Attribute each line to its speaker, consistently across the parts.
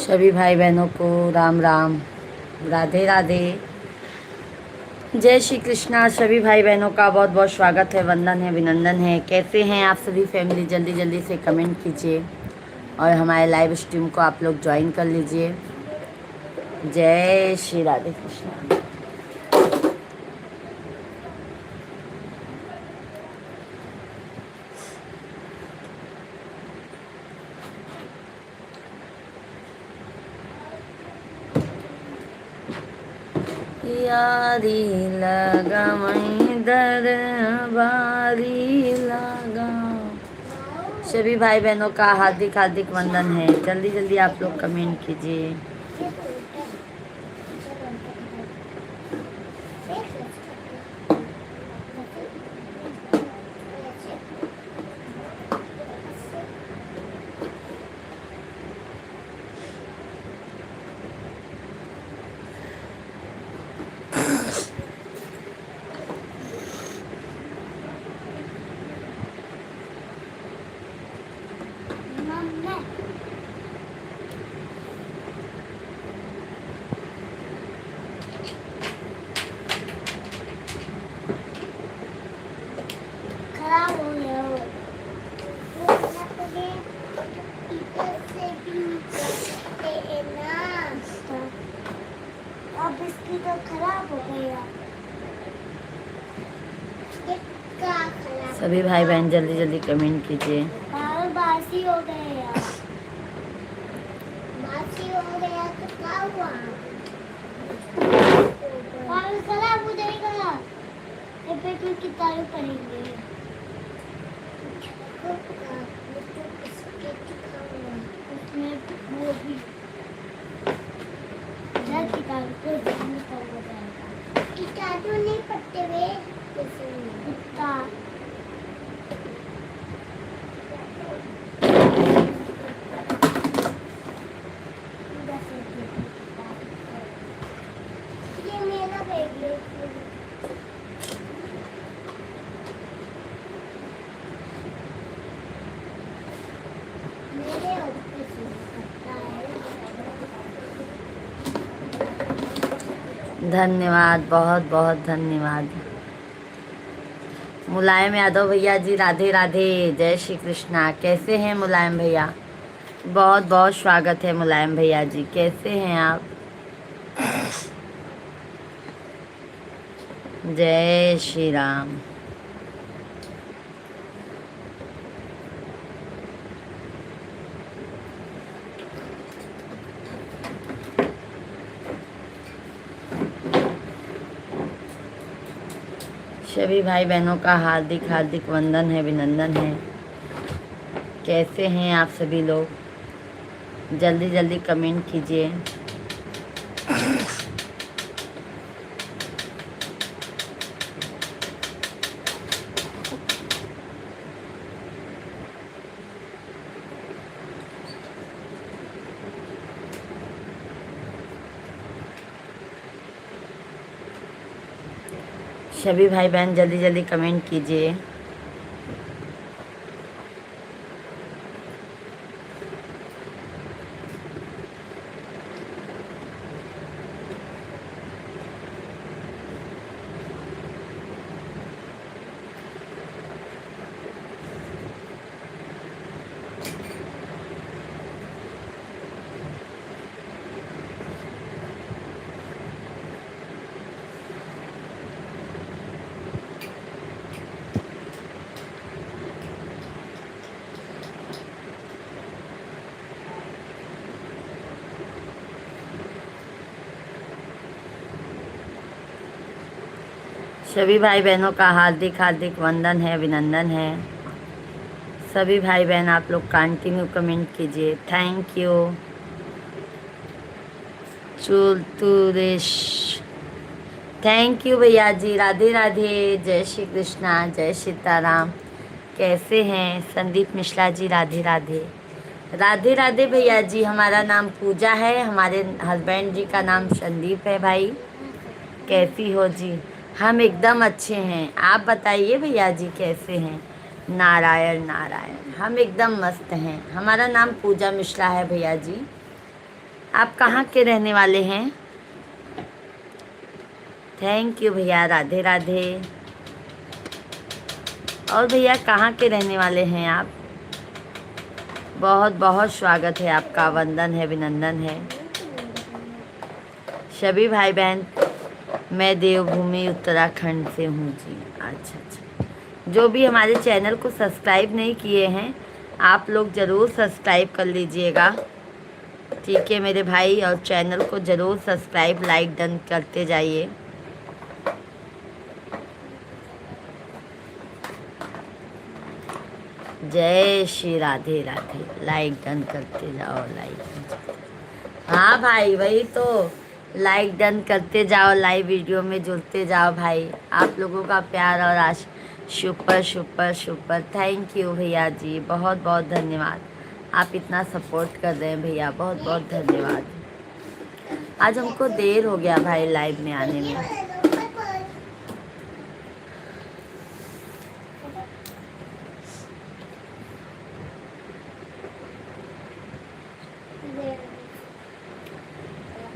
Speaker 1: सभी भाई बहनों को राम राम, राधे राधे, जय श्री कृष्णा। सभी भाई बहनों का बहुत बहुत स्वागत है, वंदन है, अभिनंदन है। कैसे हैं आप सभी फैमिली? जल्दी जल्दी से कमेंट कीजिए और हमारे लाइव स्ट्रीम को आप लोग ज्वाइन कर लीजिए। जय श्री राधे कृष्णा। यारी लगा मई दरबारी लगा। सभी भाई बहनों का हार्दिक हार्दिक वंदन है। जल्दी जल्दी आप लोग कमेंट कीजिए। सभी भाई बहन जल्दी जल्दी कमेंट कीजिए।
Speaker 2: बासी हो गए यार, बासी हो गया तो क्या हुआ? पागल खराब हो जाएगा। ये पे कोई किताबें पढ़ेंगे। उसमें वो भी किताब को किताबों नहीं पढ़ते हुए कुत्ता। ये मेरा बैग है। मेरे ऊपर से पता है।
Speaker 1: धन्यवाद, बहुत बहुत धन्यवाद। मुलायम यादव भैया जी, राधे राधे, जय श्री कृष्णा। कैसे हैं मुलायम भैया? बहुत बहुत स्वागत है मुलायम भैया जी। कैसे हैं आप? जय श्री राम। सभी भाई बहनों का हार्दिक हार्दिक वंदन है, अभिनंदन है। कैसे हैं आप सभी लोग? जल्दी जल्दी कमेंट कीजिए। सभी भाई बहन जल्दी जल्दी कमेंट कीजिए। सभी भाई बहनों का हार्दिक हार्दिक वंदन है, अभिनंदन है। सभी भाई बहन आप लोग कंटिन्यू कमेंट कीजिए। Thank you. चुलतुरेश, थैंक यू भैया जी। राधे राधे, जय श्री कृष्णा, जय सीताराम। कैसे हैं संदीप मिश्रा जी? राधे राधे, राधे राधे भैया जी। हमारा नाम पूजा है, हमारे हस्बैंड जी का नाम संदीप है। भाई कैसी हो जी? हम एकदम अच्छे हैं, आप बताइए भैया जी कैसे हैं? नारायण नारायण, हम एकदम मस्त हैं। हमारा नाम पूजा मिश्रा है भैया जी। आप कहाँ के रहने वाले हैं? थैंक यू भैया, राधे राधे। और भैया कहाँ के रहने वाले हैं आप? बहुत बहुत स्वागत है आपका, वंदन है, अभिनंदन है सभी भाई बहन। मैं देवभूमि उत्तराखंड से हूँ जी। अच्छा अच्छा, जो भी हमारे चैनल को सब्सक्राइब नहीं किए हैं आप लोग ज़रूर सब्सक्राइब कर लीजिएगा, ठीक है मेरे भाई। और चैनल को ज़रूर सब्सक्राइब, लाइक डन करते जाइए। जय श्री राधे राधे। लाइक डन करते जाओ, लाइक डन। हाँ भाई, वही तो, लाइक डन करते जाओ, लाइव वीडियो में जुड़ते जाओ भाई। आप लोगों का प्यार और आश super super super. Thank you भैया जी, बहुत बहुत धन्यवाद। आप इतना सपोर्ट कर रहे हैं भैया, बहुत बहुत धन्यवाद। आज हमको देर हो गया भाई लाइव में आने में।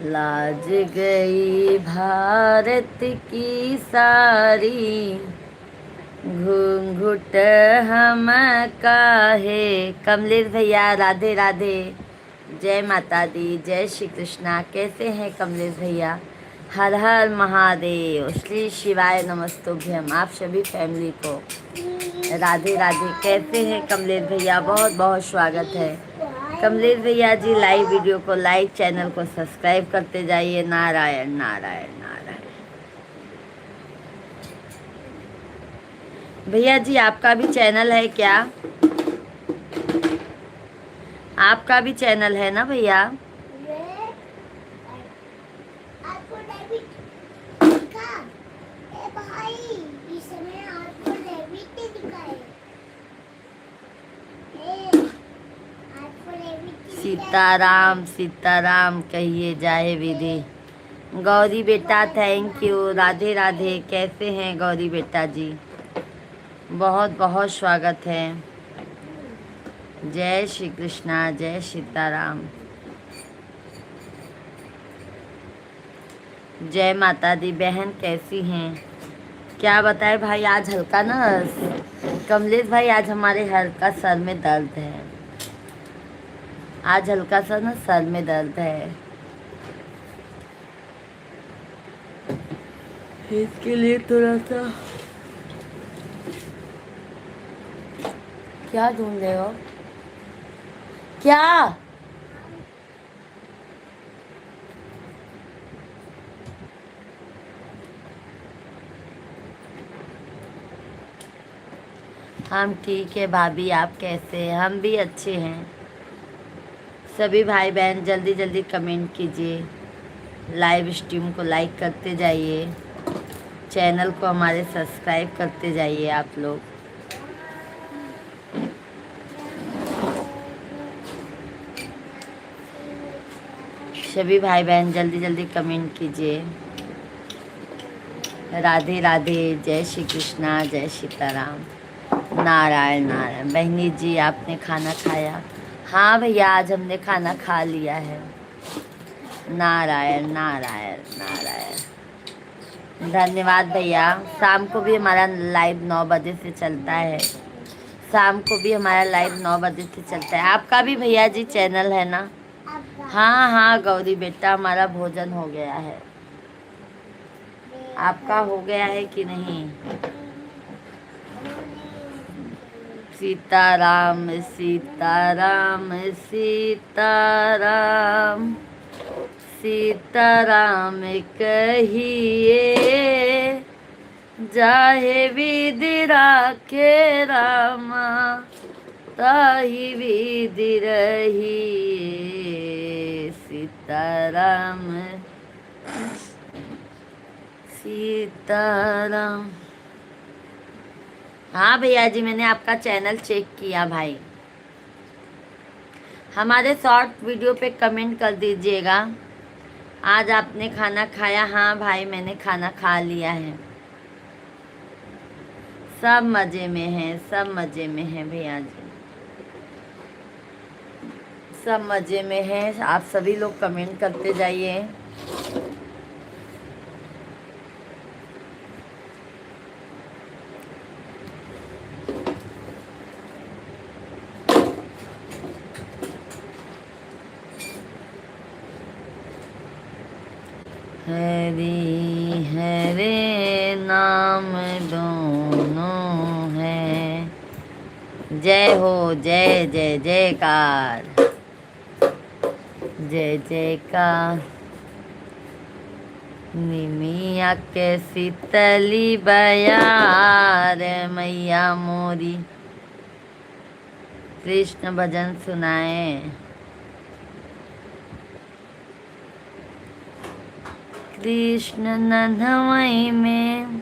Speaker 1: लाज गई भारत की सारी, घूंघट हम काहे। कमलेश भैया राधे राधे, जय माता दी, जय श्री कृष्णा। कैसे हैं कमलेश भैया? हर हर महादेव, श्री शिवाय नमस्तुभ्यम। आप सभी फैमिली को राधे राधे। कैसे हैं कमलेश भैया? बहुत बहुत स्वागत है कमलेश भैया जी। लाइव वीडियो को लाइक, चैनल को सब्सक्राइब करते जाइए। नारायण नारायण नारायण। भैया जी आपका भी चैनल है क्या? आपका भी चैनल है ना भैया?
Speaker 2: आपको डेबिट दिखा? ए भाई, इस समय आपको डेबिट नहीं दिखा है। आपको डेबिट
Speaker 1: सीताराम सीताराम कहिए जाए विधि। गौरी बेटा थैंक यू, राधे राधे। कैसे हैं गौरी बेटा जी? बहुत बहुत स्वागत है। जय श्री कृष्णा, जय सीताराम, जय माता दी। बहन कैसी हैं? क्या बताए भाई, आज हल्का ना कमलेश भाई, आज हमारे हल्का सर में दर्द है। आज हल्का सा ना सर में दर्द है, इसके लिए थोड़ा सा। क्या ढूंढ रहे हो? क्या? हम ठीक है भाभी, आप कैसे हैं? हम भी अच्छे हैं। सभी भाई बहन जल्दी जल्दी कमेंट कीजिए, लाइव स्ट्रीम को लाइक करते जाइए, चैनल को हमारे सब्सक्राइब करते जाइए आप लोग। सभी भाई बहन जल्दी जल्दी कमेंट कीजिए। राधे राधे, जय श्री कृष्णा, जय सीताराम, नारायण नारायण। बहनी जी आपने खाना खाया? हाँ भैया, आज हमने खाना खा लिया है। नारायण नारायण नारायण। धन्यवाद भैया। शाम को भी हमारा लाइव 9 बजे से चलता है। शाम को भी हमारा लाइव 9 बजे से चलता है। आपका भी भैया जी चैनल है ना? हाँ हाँ गौरी बेटा, हमारा भोजन हो गया है। आपका हो गया है कि नहीं? सीताराम सीताराम सीताराम, सीताराम कहिए, जाहे विधि राखे रामा, ताही विधि रहिए। सीताराम सीताराम। हाँ भैया जी, मैंने आपका चैनल चेक किया भाई। हमारे शॉर्ट वीडियो पे कमेंट कर दीजिएगा, आज आपने खाना खाया? हाँ भाई, मैंने खाना खा लिया है। सब मज़े में हैं, सब मज़े में हैं भैया जी, सब मज़े में हैं। आप सभी लोग कमेंट करते जाइए। हरि हरे नाम दोनों है। जय हो, जय जय जयकार, जय जयकार। निमिया के शीतली बयार, मैया मोरी कृष्ण भजन सुनाए। कृष्ण नन्हवई में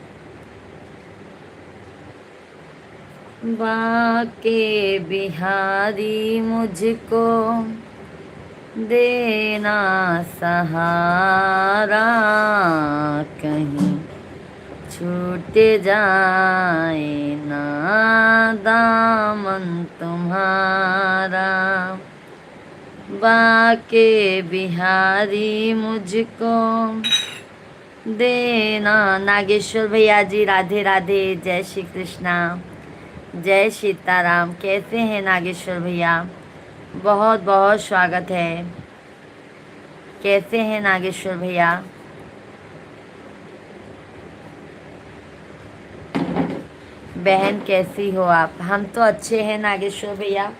Speaker 1: बाके बिहारी, मुझको देना सहारा, कहीं छूट जाए ना दामन तुम्हारा। बाके बिहारी मुझको देना। नागेश्वर भैया जी राधे राधे, जय श्री कृष्णा, जय सीताराम। कैसे हैं नागेश्वर भैया? बहुत बहुत स्वागत है। कैसे हैं नागेश्वर भैया? बहन कैसी हो आप? हम तो अच्छे हैं नागेश्वर भैया।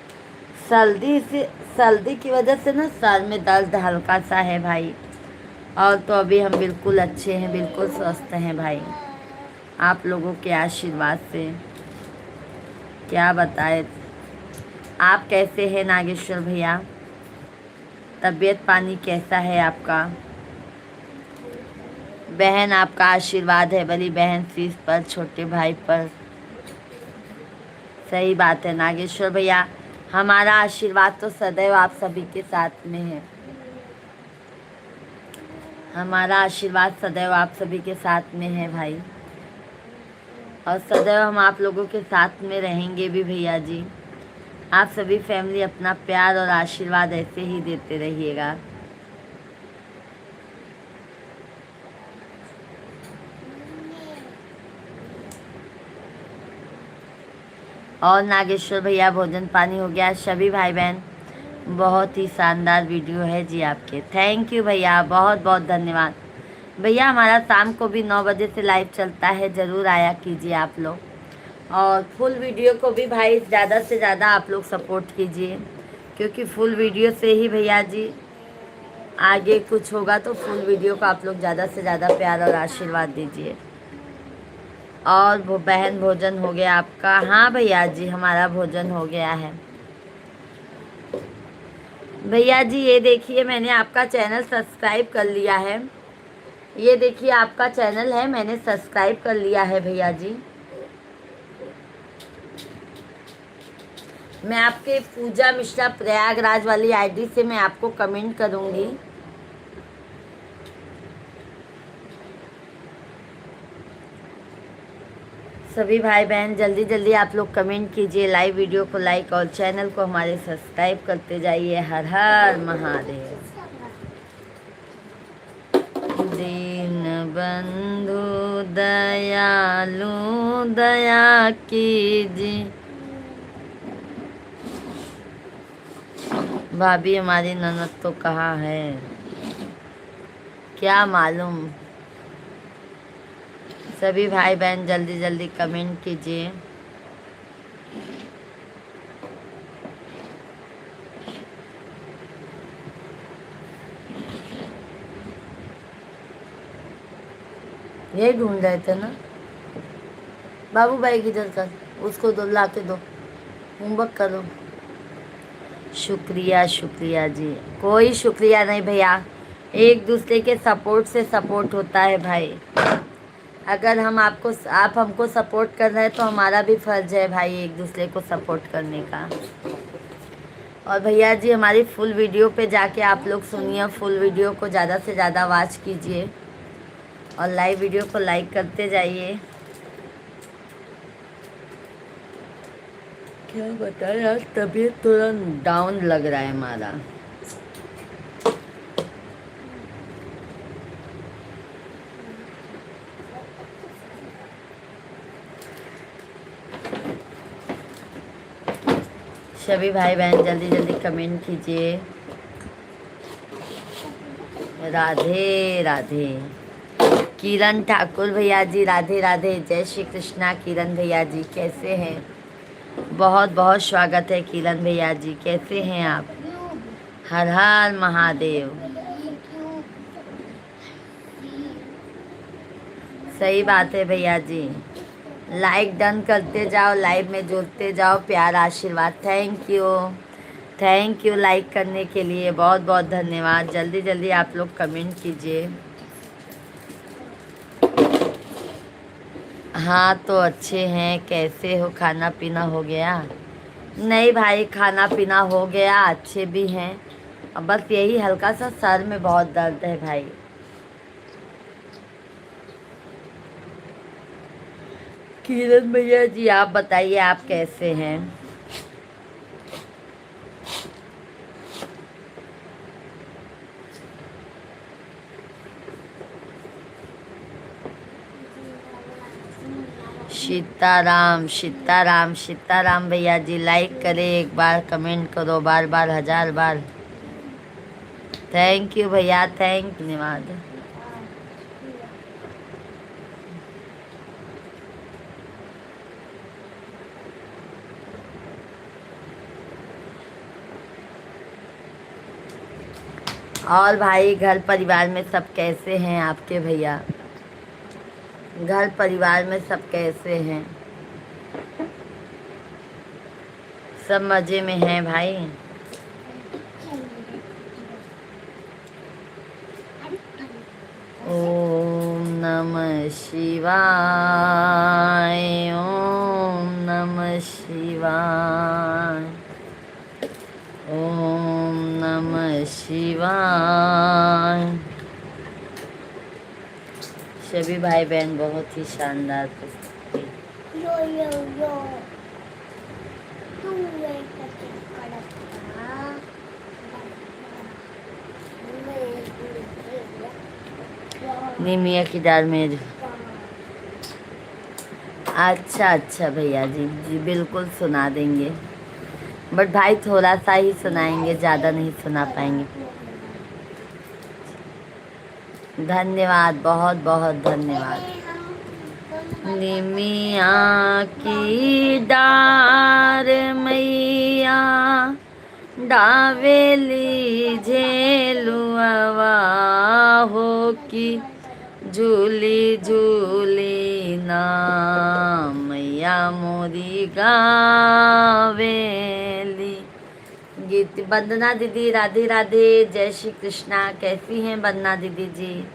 Speaker 1: सर्दी की वजह से ना सर में दर्द हल्का सा है भाई, और तो अभी हम बिल्कुल अच्छे हैं, बिल्कुल स्वस्थ हैं भाई, आप लोगों के आशीर्वाद से। क्या बताए, आप कैसे हैं नागेश्वर भैया? तबीयत पानी कैसा है आपका? बहन आपका आशीर्वाद है बड़ी बहन शीश पर, छोटे भाई पर। सही बात है नागेश्वर भैया, हमारा आशीर्वाद तो सदैव आप सभी के साथ में है। हमारा आशीर्वाद सदैव आप सभी के साथ में है भाई, और सदैव हम आप लोगों के साथ में रहेंगे भी भैया जी। आप सभी फैमिली अपना प्यार और आशीर्वाद ऐसे ही देते रहिएगा। और नागेश्वर भैया भोजन पानी हो गया? सभी भाई बहन बहुत ही शानदार वीडियो है जी आपके। थैंक यू भैया, बहुत बहुत धन्यवाद भैया। हमारा शाम को भी 9 बजे से लाइव चलता है, ज़रूर आया कीजिए आप लोग। और फुल वीडियो को भी भाई ज़्यादा से ज़्यादा आप लोग सपोर्ट कीजिए, क्योंकि फुल वीडियो से ही भैया जी आगे कुछ होगा। तो फुल वीडियो को आप लोग ज़्यादा से ज़्यादा प्यार और आशीर्वाद दीजिए। और वो बहन भोजन हो गया आपका? हाँ भैया जी, हमारा भोजन हो गया है। भैया जी ये देखिए, मैंने आपका चैनल सब्सक्राइब कर लिया है। ये देखिए आपका चैनल है, मैंने सब्सक्राइब कर लिया है भैया जी। मैं आपके पूजा मिश्रा प्रयागराज वाली आईडी से मैं आपको कमेंट करूँगी। सभी भाई बहन जल्दी जल्दी आप लोग कमेंट कीजिए, लाइव वीडियो को लाइक और चैनल को हमारे सब्सक्राइब करते जाइए। हर हर महादेव। दीन बंधु दयालु दया कीजिए। भाभी हमारी ननद तो कहाँ है क्या मालूम। सभी भाई बहन जल्दी जल्दी कमेंट कीजिए। ये ढूंढ रहे थे ना बाबू भाई, किधर कर, उसको दो, ला के दो, होमवर्क करो। शुक्रिया शुक्रिया जी, कोई शुक्रिया नहीं भैया, एक दूसरे के सपोर्ट से सपोर्ट होता है भाई। अगर हम आप हमको सपोर्ट कर रहे हैं तो हमारा भी फर्ज है भाई एक दूसरे को सपोर्ट करने का। और भैया जी हमारी फुल वीडियो पे जाके आप लोग सुनिए, फुल वीडियो को ज़्यादा से ज़्यादा वॉच कीजिए और लाइव वीडियो को लाइक करते जाइए। क्या बताएं, आज तबीयत थोड़ा डाउन लग रहा है हमारा। सभी भाई बहन जल्दी जल्दी कमेंट कीजिए। राधे राधे। किरण ठाकुर भैया जी राधे राधे, जय श्री कृष्णा। किरण भैया जी कैसे हैं? बहुत बहुत स्वागत है किरण भैया जी, कैसे हैं आप? हर हर महादेव। सही बात है भैया जी, लाइक डन करते जाओ, लाइव में जुड़ते जाओ, प्यार आशीर्वाद। थैंक यू लाइक करने के लिए, बहुत बहुत धन्यवाद। जल्दी जल्दी आप लोग कमेंट कीजिए। हाँ तो अच्छे हैं, कैसे हो? खाना पीना हो गया? नहीं भाई, खाना पीना हो गया, अच्छे भी हैं। अब बस यही हल्का सा सर में बहुत दर्द है भाई। किरण भैया जी आप बताइए, आप कैसे हैं? सीताराम सीताराम सीताराम भैया जी, लाइक करें एक बार, कमेंट करो बार बार, हजार बार। थैंक यू भैया, धन्यवाद। और भाई घर परिवार में सब कैसे हैं आपके भैया? घर परिवार में सब कैसे हैं? सब मजे में हैं भाई? ओम नमः शिवाय, ओम नमः शिवाय, ओम नमः शिवाय। सभी भाई बहन बहुत ही शानदार प्रस्तुति।
Speaker 2: यो यो यो तू एक कड़कता
Speaker 1: निमिया की दाल में। अच्छा अच्छा भैया जी, जी बिल्कुल सुना देंगे, बट भाई थोड़ा सा ही सुनाएंगे, ज़्यादा नहीं सुना पाएंगे। धन्यवाद, बहुत बहुत धन्यवाद। निमिया की डार मैया डावेली झेलुआ हो की झूली झूली ना मैया मोरी गावेली। गीत। वंदना दीदी राधे राधे, जय श्री कृष्णा। कैसी हैं वंदना दीदी जी?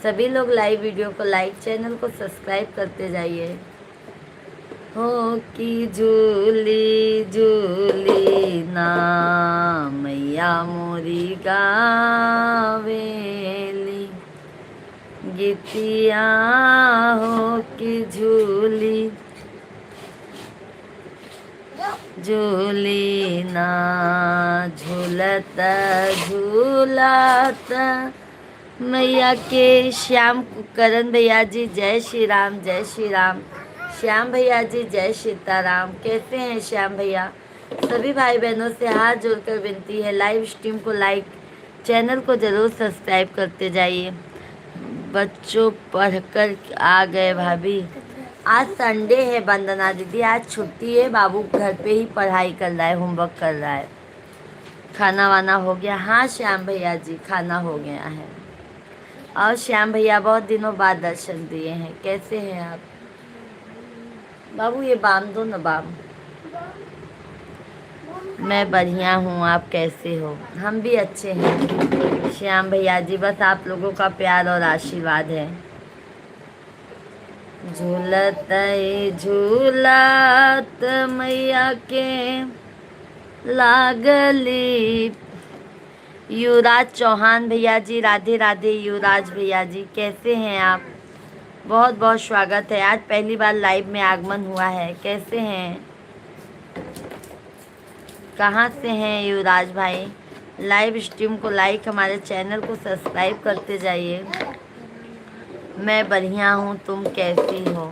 Speaker 1: सभी लोग लाइव वीडियो को लाइक, चैनल को सब्सक्राइब करते जाइए। हो की झूली झूली ना मैया मोरी गावेली, गीतिया हो की झूली झूली ना झूलत झूलत मैया के। श्याम करण भैया जी जय श्री राम, जय श्री राम। श्याम भैया जी जय सीताराम। कैसे हैं श्याम भैया? सभी भाई बहनों से हाथ जोड़कर विनती है, लाइव स्ट्रीम को लाइक, चैनल को ज़रूर सब्सक्राइब करते जाइए। बच्चों पढ़कर आ गए भाभी? आज संडे है वंदना दीदी, आज छुट्टी है, बाबू घर पे ही पढ़ाई कर रहा है, होमवर्क कर रहा है। खाना वाना हो गया? हाँ श्याम भैया जी खाना हो गया है। और श्याम भैया बहुत दिनों बाद दर्शन दिए हैं, कैसे हैं आप? बाबू ये बाम दो ना बाम। मैं बढ़िया हूँ, आप कैसे हो? हम भी अच्छे हैं श्याम भैया जी, बस आप लोगों का प्यार और आशीर्वाद है। झूलत झूलत मैया के लागली। युवराज चौहान भैया जी राधे राधे। युवराज भैया जी कैसे हैं आप? बहुत बहुत स्वागत है, आज पहली बार लाइव में आगमन हुआ है, कैसे हैं? कहाँ से हैं युवराज भाई? लाइव स्ट्रीम को लाइक, हमारे चैनल को सब्सक्राइब करते जाइए। मैं बढ़िया हूँ, तुम कैसी हो?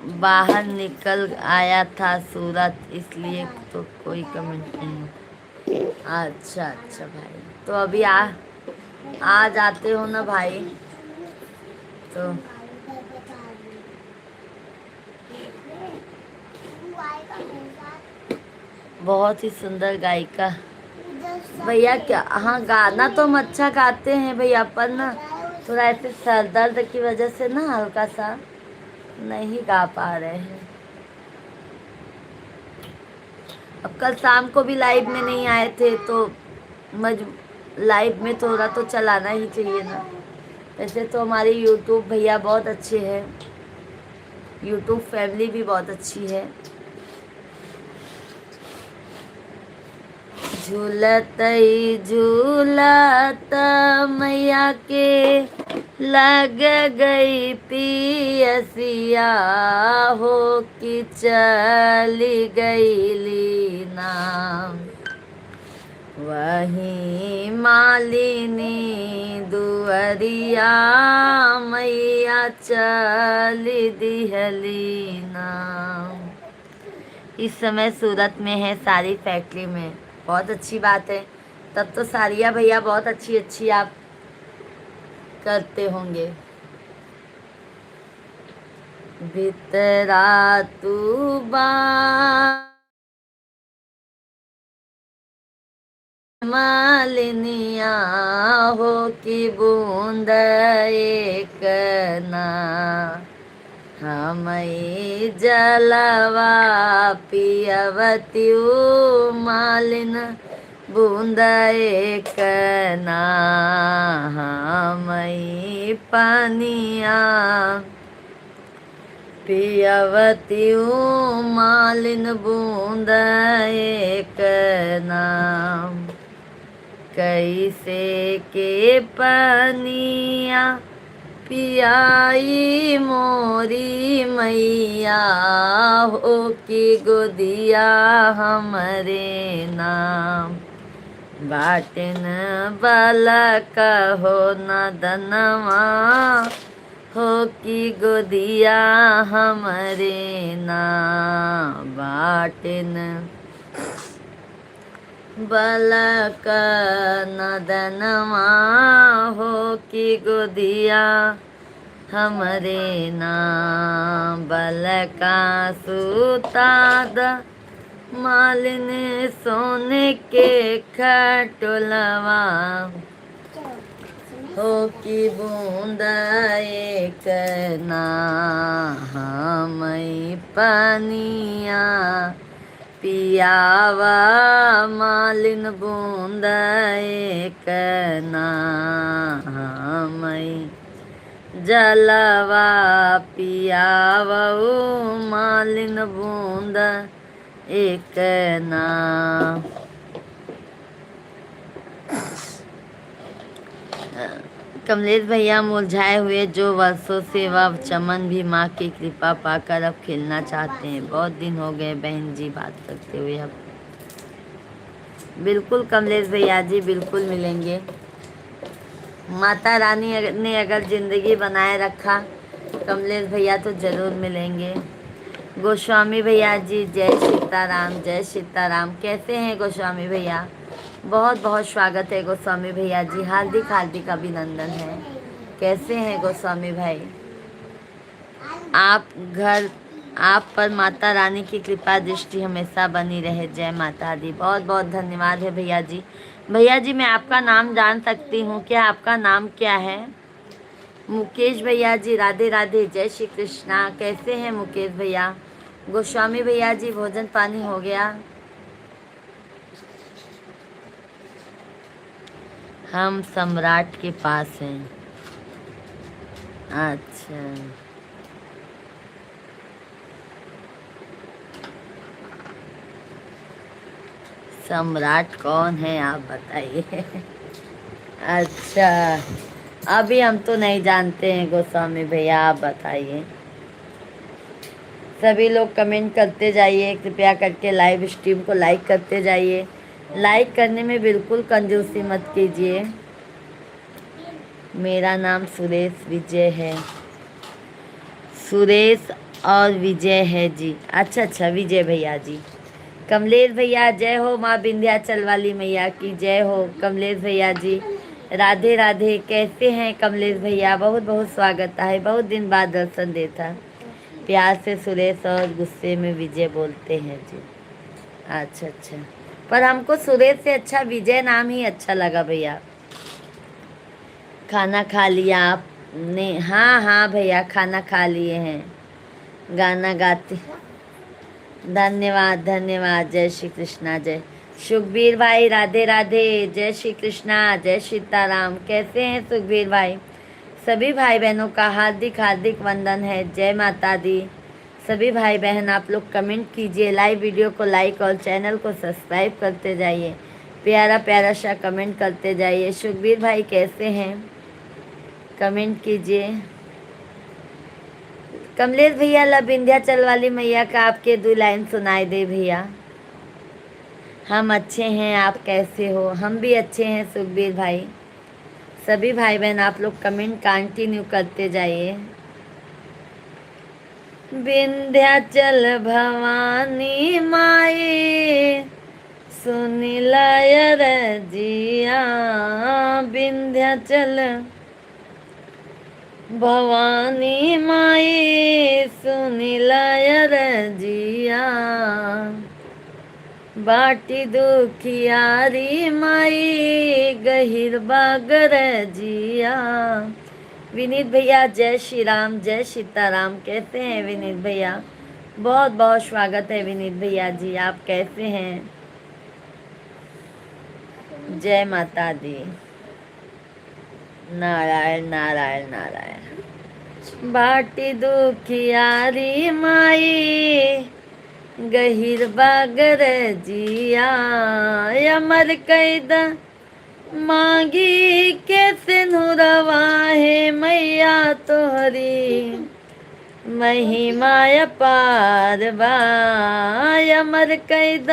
Speaker 1: बाहर निकल आया था सूरत, इसलिए तो कोई कमेंट नहीं। अच्छा अच्छा भाई, तो अभी आ जाते हो ना भाई, तो बहुत ही सुंदर गायिका भैया। क्या, हाँ गाना तो हम अच्छा गाते हैं भैया, पर ना थोड़ा ऐसे सर दर्द की वजह से ना हल्का सा नहीं गा पा रहे हैं। अब कल शाम को भी लाइव में नहीं आए थे, तो मज लाइव में थोड़ा तो चलाना ही चाहिए ना। वैसे तो हमारी यूट्यूब भैया बहुत अच्छे हैं, यूट्यूब फैमिली भी बहुत अच्छी है। झूलत ही झूलत मैया के लग गई पियसिया हो कि चली गई लीना, वही मालिनी दुअरिया मैया चली दिहलीना। इस समय सूरत में है, सारी फैक्ट्री में। बहुत अच्छी बात है, तब तो सारिया भैया बहुत अच्छी अच्छी आप करते होंगे। भितरा तू मालिनिया हो कि बूंद एक ना, हमई जलवा पियवत्यू मालिन बूंद एक ना, हमई पनिया पियवत्यू मालिन बूंद एक ना, कैसे के पनिया पियाई मोरी मैया हो कि गोदिया हमरे नाम, बाटिन बालक हो न दनवा हो कि गोदिया हमरे नाम, बाटिन बालक नदनवा हो कि गोदिया हमरे नाम, बलका सुताद मालिन सोने के खटोलवा हो कि बूंद एक ना, हमई पनिया पियावा मालिन बूंद एक ना, हमई जलवा पियावऊ मालिन बूंद एक ना। कमलेश भैया, मुरझाए हुए जो वर्षों से वह चमन भी माँ की कृपा पाकर अब खिलना चाहते हैं। बहुत दिन हो गए बहन जी बात करते हुए। अब बिल्कुल कमलेश भैया जी, बिल्कुल मिलेंगे। माता रानी ने अगर जिंदगी बनाए रखा, कमलेश भैया तो जरूर मिलेंगे। गोस्वामी भैया जी, जय सीताराम, जय सीताराम। कैसे हैं गोस्वामी भैया? बहुत बहुत स्वागत है गोस्वामी भैया जी, हार्दिक हार्दिक अभिनंदन है। कैसे हैं गोस्वामी भाई? आप पर माता रानी की कृपा दृष्टि हमेशा बनी रहे। जय माता दी। बहुत बहुत धन्यवाद है भैया जी। भैया जी, मैं आपका नाम जान सकती हूँ क्या? आपका नाम क्या है? मुकेश भैया जी, राधे राधे, जय श्री कृष्णा। कैसे हैं मुकेश भैया? गोस्वामी भैया जी, भोजन पानी हो गया? हम सम्राट के पास हैं। अच्छा, सम्राट कौन है आप बताइए। अच्छा, अभी हम तो नहीं जानते हैं गोस्वामी भैया, आप बताइए। सभी लोग कमेंट करते जाइए, कृपया करके लाइव स्ट्रीम को लाइक करते जाइए। लाइक करने में बिल्कुल कंजूसी मत कीजिए। मेरा नाम सुरेश विजय है। सुरेश और विजय है जी। अच्छा अच्छा, विजय भैया जी। कमलेश भैया जय हो, माँ विंध्याचल वाली मैया की जय हो। कमलेश भैया जी राधे राधे, कैसे हैं कमलेश भैया? बहुत बहुत स्वागत है, बहुत दिन बाद दर्शन देता। प्यार से सुरेश और गुस्से में विजय बोलते हैं जी। अच्छा अच्छा, पर हमको सुरेश से अच्छा विजय नाम ही अच्छा लगा भैया। खाना खा लिया आपने? हाँ हाँ भैया, खाना खा लिए हैं। गाना गाते। धन्यवाद धन्यवाद, जय श्री कृष्णा। जय सुखबीर भाई राधे राधे, जय श्री कृष्णा, जय सीताराम। कैसे हैं सुखबीर भाई? सभी भाई बहनों का हार्दिक हार्दिक वंदन है, जय माता दी। सभी भाई बहन आप लोग कमेंट कीजिए, लाइव वीडियो को लाइक और चैनल को सब्सक्राइब करते जाइए, प्यारा प्यारा सा कमेंट करते जाइए। सुखबीर भाई कैसे हैं? कमेंट कीजिए। कमलेश भैया ला विंध्याचल वाली मैया का आपके 2 लाइन सुनाई दे भैया। हम अच्छे हैं, आप कैसे हो? हम भी अच्छे हैं सुखबीर भाई। सभी भाई बहन आप लोग कमेंट कंटिन्यू करते जाइए। विंध्याचल भवानी माई सुनी लयर जिया, विंध्याचल भवानी माई सुनी लयर जिया, बाटी दुखियारी माई गहिर बागर जिया। विनीत भैया जय श्री राम, जय सीताराम। कैसे हैं विनीत भैया? बहुत बहुत स्वागत है विनीत भैया जी, आप कैसे हैं? जय माता दी। नारायण नारायण नारायण। बाटी दुखियारी माई गहिर बागर जिया, अमर कैद मांगी के सिनुरवा है मैया तोहरी महिमा अपार बा, अमर कैद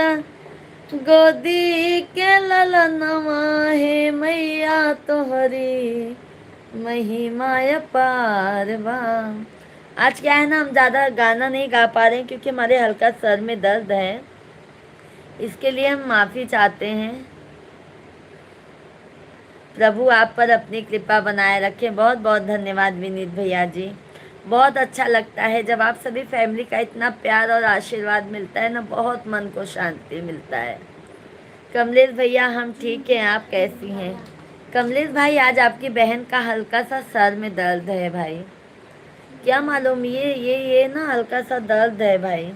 Speaker 1: गोदी के ललनवा है मैया तोहरी महिमा अपार बा। आज क्या है ना, हम ज़्यादा गाना नहीं गा पा रहे हैं क्योंकि हमारे हल्का सर में दर्द है, इसके लिए हम माफ़ी चाहते हैं। प्रभु आप पर अपनी कृपा बनाए रखें। बहुत बहुत धन्यवाद विनीत भैया जी। बहुत अच्छा लगता है जब आप सभी फैमिली का इतना प्यार और आशीर्वाद मिलता है ना, बहुत मन को शांति मिलता है। कमलेश भैया हम ठीक हैं, आप कैसी हैं? कमलेश भाई आज आपकी बहन का हल्का सा सर में दर्द है भाई, क्या मालूम, ये ना हल्का सा दर्द है भाई।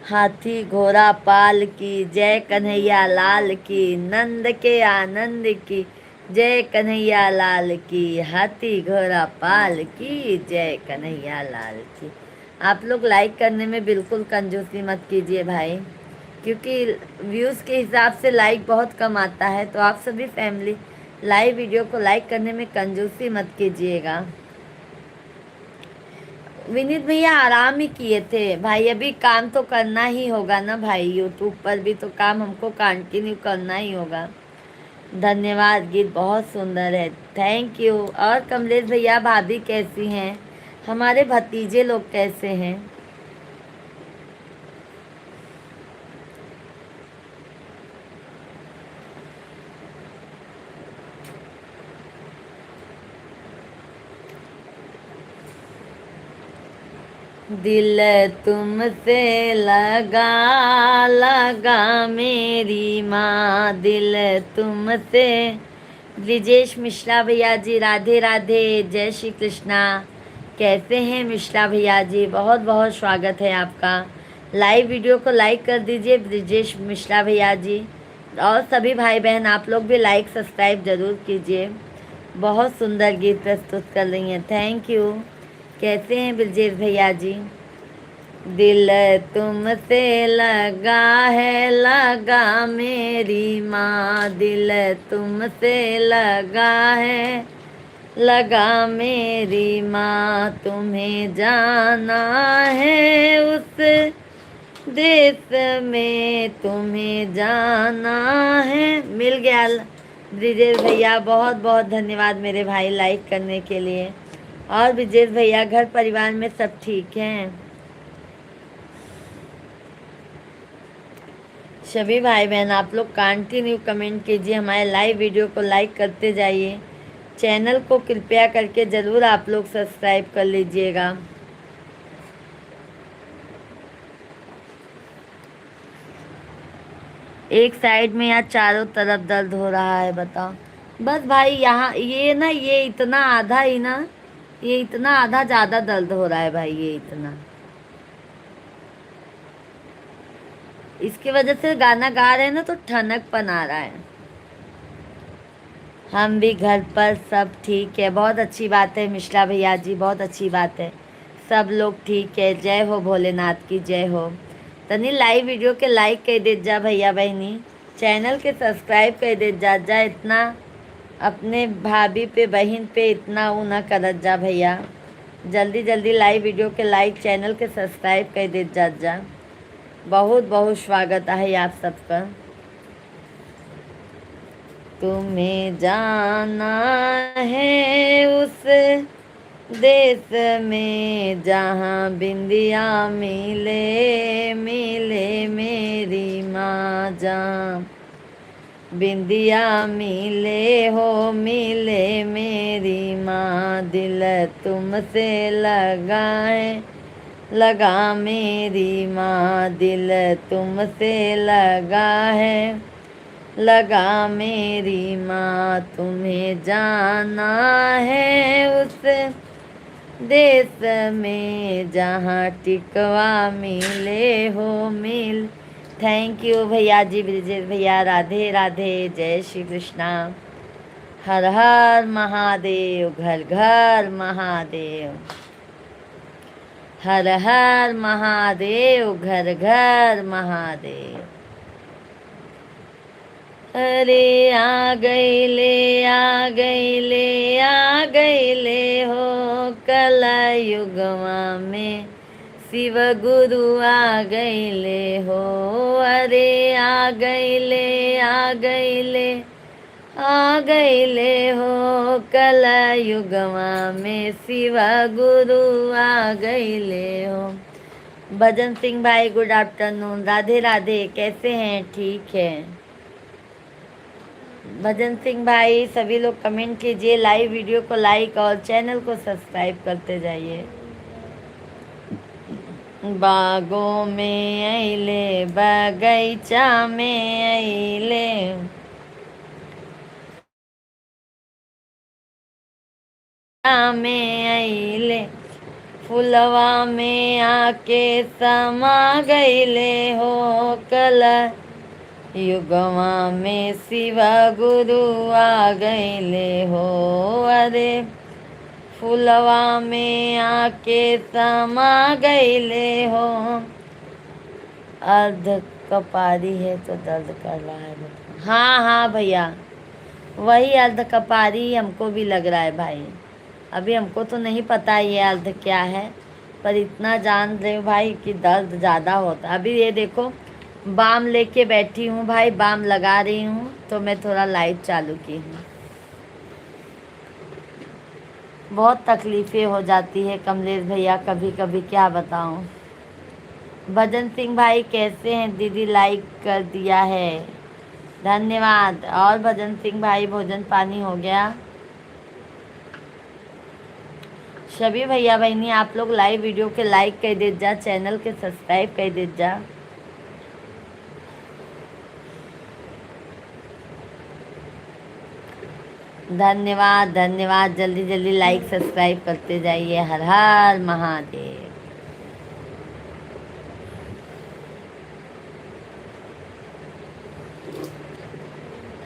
Speaker 1: हाथी घोड़ा पाल की जय कन्हैया लाल की, नंद के आनंद की जय कन्हैया लाल की, हाथी घोड़ा पाल की जय कन्हैया लाल की। आप लोग लाइक करने में बिल्कुल कंजूसी मत कीजिए भाई, क्योंकि व्यूज़ के हिसाब से लाइक बहुत कम आता है, तो आप सभी फैमिली लाइव वीडियो को लाइक करने में कंजूसी मत कीजिएगा। विनीत भैया आराम ही किए थे भाई, अभी काम तो करना ही होगा ना भाई, यूट्यूब पर भी तो काम हमको कंटिन्यू करना ही होगा। धन्यवाद, गीत बहुत सुंदर है, थैंक यू। और कमलेश भैया भाभी कैसी हैं? हमारे भतीजे लोग कैसे हैं? दिल तुमसे लगा लगा मेरी माँ, दिल तुमसे। ब्रिजेश मिश्रा भैया जी राधे राधे, जय श्री कृष्णा। कैसे हैं मिश्रा भैया जी? बहुत बहुत स्वागत है आपका। लाइव वीडियो को लाइक कर दीजिए ब्रिजेश मिश्रा भैया जी, और सभी भाई बहन आप लोग भी लाइक सब्सक्राइब ज़रूर कीजिए। बहुत सुंदर गीत प्रस्तुत कर रही हैं, थैंक यू। कैसे हैं ब्रजेश भैया जी? दिल तुमसे लगा है लगा मेरी माँ, दिल तुमसे लगा है लगा मेरी माँ, तुम्हें जाना है उस देश में, तुम्हें जाना है। मिल गया ब्रिजेश भैया, बहुत बहुत धन्यवाद मेरे भाई लाइक करने के लिए और विजेश भैया, घर परिवार में सब ठीक हैं? सभी भाई बहन आप लोग कंटिन्यू कमेंट कीजिए, हमारे लाइव वीडियो को लाइक करते जाइए। चैनल को कृपया करके ज़रूर आप लोग सब्सक्राइब कर लीजिएगा। एक साइड में या चारों तरफ दर्द हो रहा है, बताओ। बस भाई यहाँ ये ना, ये इतना आधा ही ना, ये इतना आधा ज़्यादा दर्द हो रहा है भाई, ये इतना। इसकी वजह से गाना गा रहे हैं ना तो ठनकपन आ रहा है। हम भी घर पर सब ठीक है, बहुत अच्छी बात है मिश्रा भैया जी, बहुत अच्छी बात है। सब लोग ठीक है, जय हो भोलेनाथ की जय हो। तनी लाइव वीडियो के लाइक कर दे जा भैया बहनी, चैनल के सब्सक्राइब कर दे जा इतना अपने भाभी पे बहन पे इतना वो ना करत जा भैया। जल्दी जल्दी लाइव वीडियो के लाइक, चैनल के सब्सक्राइब कर दे जा। बहुत बहुत स्वागत है आप सबका। तुम्हें जाना है उस देश में जहाँ बिंदिया मिले मिले मेरी माँ, जहाँ बिंदिया मिले हो मिले मेरी माँ, दिल तुमसे लगाए लगा मेरी माँ, दिल तुमसे लगा है लगा मेरी माँ। तुम्हें जाना है उस देश में जहाँ टिकवा मिले हो मिल। थैंक यू भैया जी, ब्रिजेश भैया, राधे राधे, जय श्री कृष्णा। हर हर महादेव, घर घर महादेव। हर हर महादेव, घर घर महादेव। अरे आ गईले आ गईले आ गईले हो कला युगवा में शिव गुरु आ गईले हो। अरे आ गईले आ गईले आ गईले हो कला युगवा में शिव गुरु आ गईले हो। भजन सिंह भाई गुड आफ्टरनून, राधे राधे, कैसे हैं? ठीक है भजन सिंह भाई, सभी लोग कमेंट कीजिए, लाइव वीडियो को लाइक और चैनल को सब्सक्राइब करते जाइए। बागों में अइले बगीचा में अइले, में अइले फुलवा में आके समा गईले हो कला युगवा में शिव गुरु आ गईले हो। अरे फुलवा में आके समा गईले हो। अर्ध कपारी है तो दर्द कर रहा है। हाँ हाँ भैया, वही अर्ध कपारी हमको भी लग रहा है भाई। अभी हमको तो नहीं पता ये अर्ध क्या है, पर इतना जान रहे हो भाई कि दर्द ज़्यादा होता है। अभी ये देखो बाम लेके बैठी हूँ भाई, बाम लगा रही हूँ तो मैं थोड़ा लाइट चालू की हूँ। बहुत तकलीफ़ें हो जाती है कमलेश भैया कभी कभी, क्या बताऊँ। भजन सिंह भाई कैसे हैं? दीदी लाइक कर दिया है, धन्यवाद। और भजन सिंह भाई भोजन पानी हो गया? सभी भैया बहनी आप लोग लाइव वीडियो के लाइक कर दे जा, चैनल के सब्सक्राइब कर दे जा। धन्यवाद धन्यवाद, जल्दी जल्दी लाइक सब्सक्राइब करते जाइए। हर हर महादेव।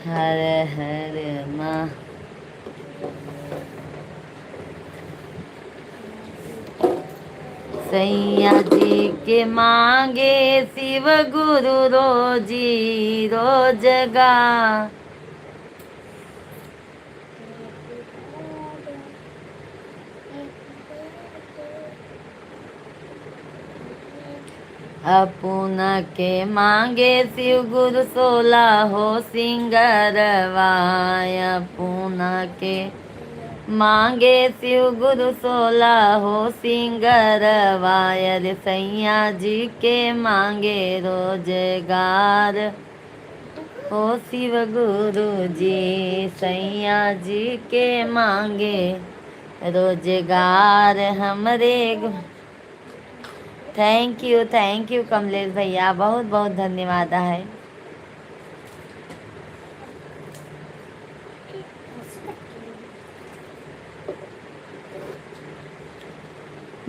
Speaker 1: हर हर महा सैया जी के मांगे शिव गुरु रोजी रोजगा। अपुना के मांगे शिव गुरु 16 हो सिंगरवाय। अपुना के मांगे शिव गुरु 16 हो सिंगर वायर सैया जी के मांगे रोजगार हो शिव गुरु जी सैया जी के मांगे रोजगार हमरे थैंक यू कमलेश भैया, बहुत बहुत धन्यवाद है।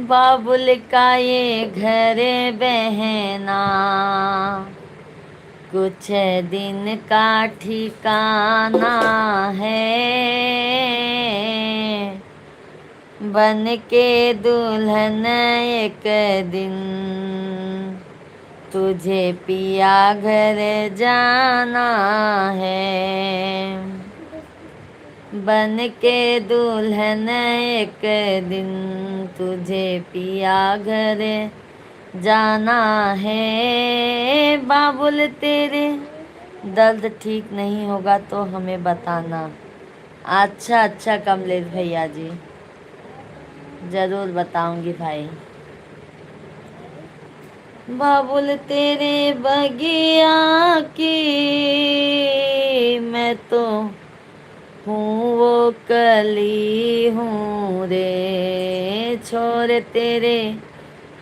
Speaker 1: बाबुल का ये घर बहना कुछ दिन का ठिकाना है, बन के दुल्हन एक दिन तुझे पिया घर जाना है, बन के दुल्हन एक दिन तुझे पिया घर जाना है। बाबुल तेरे दर्द ठीक नहीं होगा तो हमें बताना। अच्छा कमलेश भैया जी, ज़रूर बताऊंगी भाई। बाबुल तेरे बगिया की मैं तो हूँ वो कली हूँ रे, छोड़ तेरे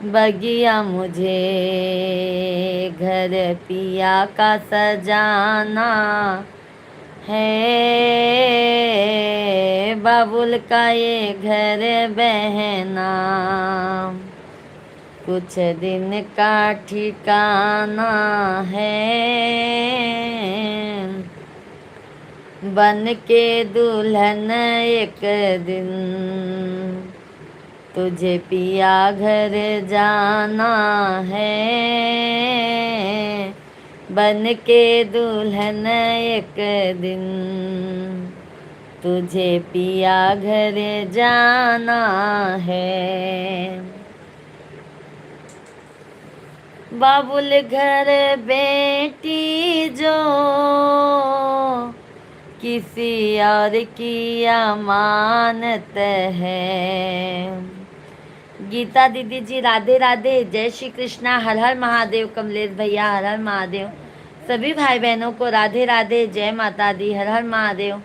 Speaker 1: बगिया मुझे घर पिया का सजाना है। बाबुल का ये घर बहना कुछ दिन का ठिकाना है, बन के दुल्हन एक दिन तुझे पिया घर जाना है, बन के दुल्हन एक दिन तुझे पिया घर जाना है। बाबुल घर बेटी जो किसी और की अमानत है। गीता दीदी जी राधे राधे, जय श्री कृष्णा, हर हर महादेव। कमलेश भैया हर हर महादेव। सभी भाई बहनों को राधे राधे, जय माता दी, हर हर महादेव।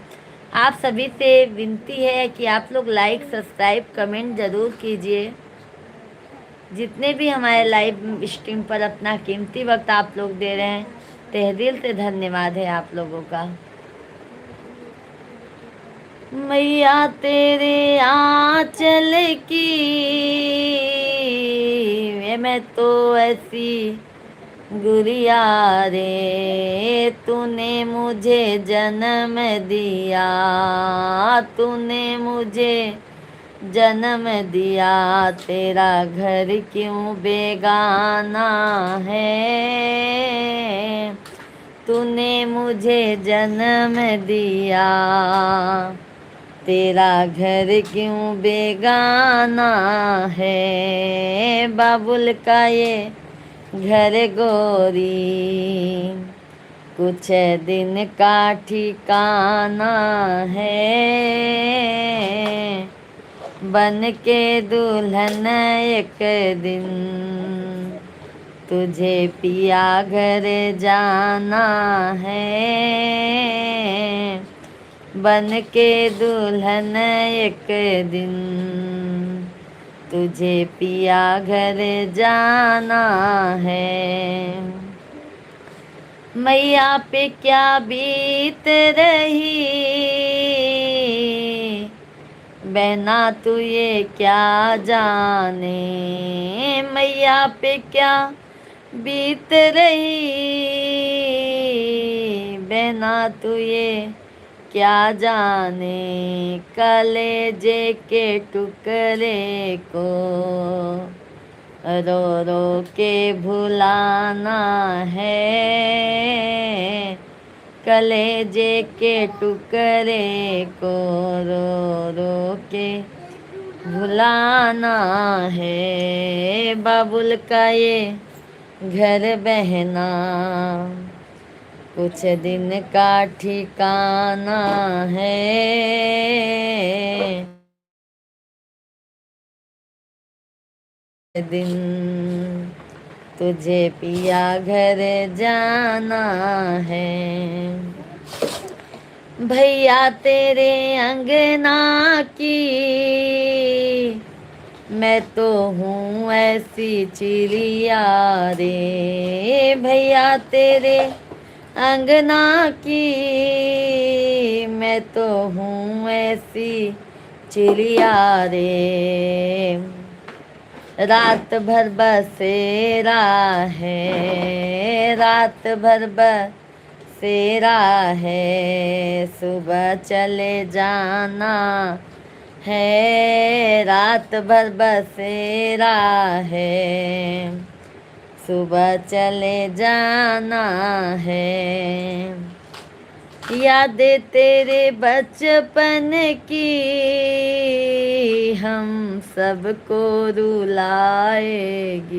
Speaker 1: आप सभी से विनती है कि आप लोग लाइक सब्सक्राइब कमेंट ज़रूर कीजिए। जितने भी हमारे लाइव स्ट्रीम पर अपना कीमती वक्त आप लोग दे रहे हैं, तहे दिल से धन्यवाद है आप लोगों का। मैया तेरे आंचल की मैं तो ऐसी गुड़िया रे, तूने मुझे जन्म दिया, तूने मुझे जन्म दिया, तेरा घर क्यों बेगाना है। तूने मुझे जन्म दिया, तेरा घर क्यों बेगाना है। बाबुल का ये घर गोरी कुछ दिन का ठिकाना है, बन के दुल्हन एक दिन तुझे पिया घर जाना है, बन के दुल्हन एक दिन तुझे पिया घर जाना है। मैया पे क्या बीत रही बहना तू ये क्या जाने, मैया पे क्या बीत रही बहना तू ये क्या जाने, कलेजे के टुकड़े को रो रो के भुलाना है, कलेजे के टुकड़े को रो रो के भुलाना है। बाबुल का ये घर बहना कुछ दिन का ठिकाना है, दिन तुझे पिया घर जाना है। भैया तेरे अंगना की मैं तो हूँ ऐसी चिड़िया रे। भैया तेरे अंगना की मैं तो हूँ ऐसी चिड़िया रे। रात भर बसेरा है, रात भर बसेरा है, सुबह चले जाना है। रात भर बसेरा है, सुबह चले जाना है। यादें तेरे बचपन की हम सबको रुलाएगी।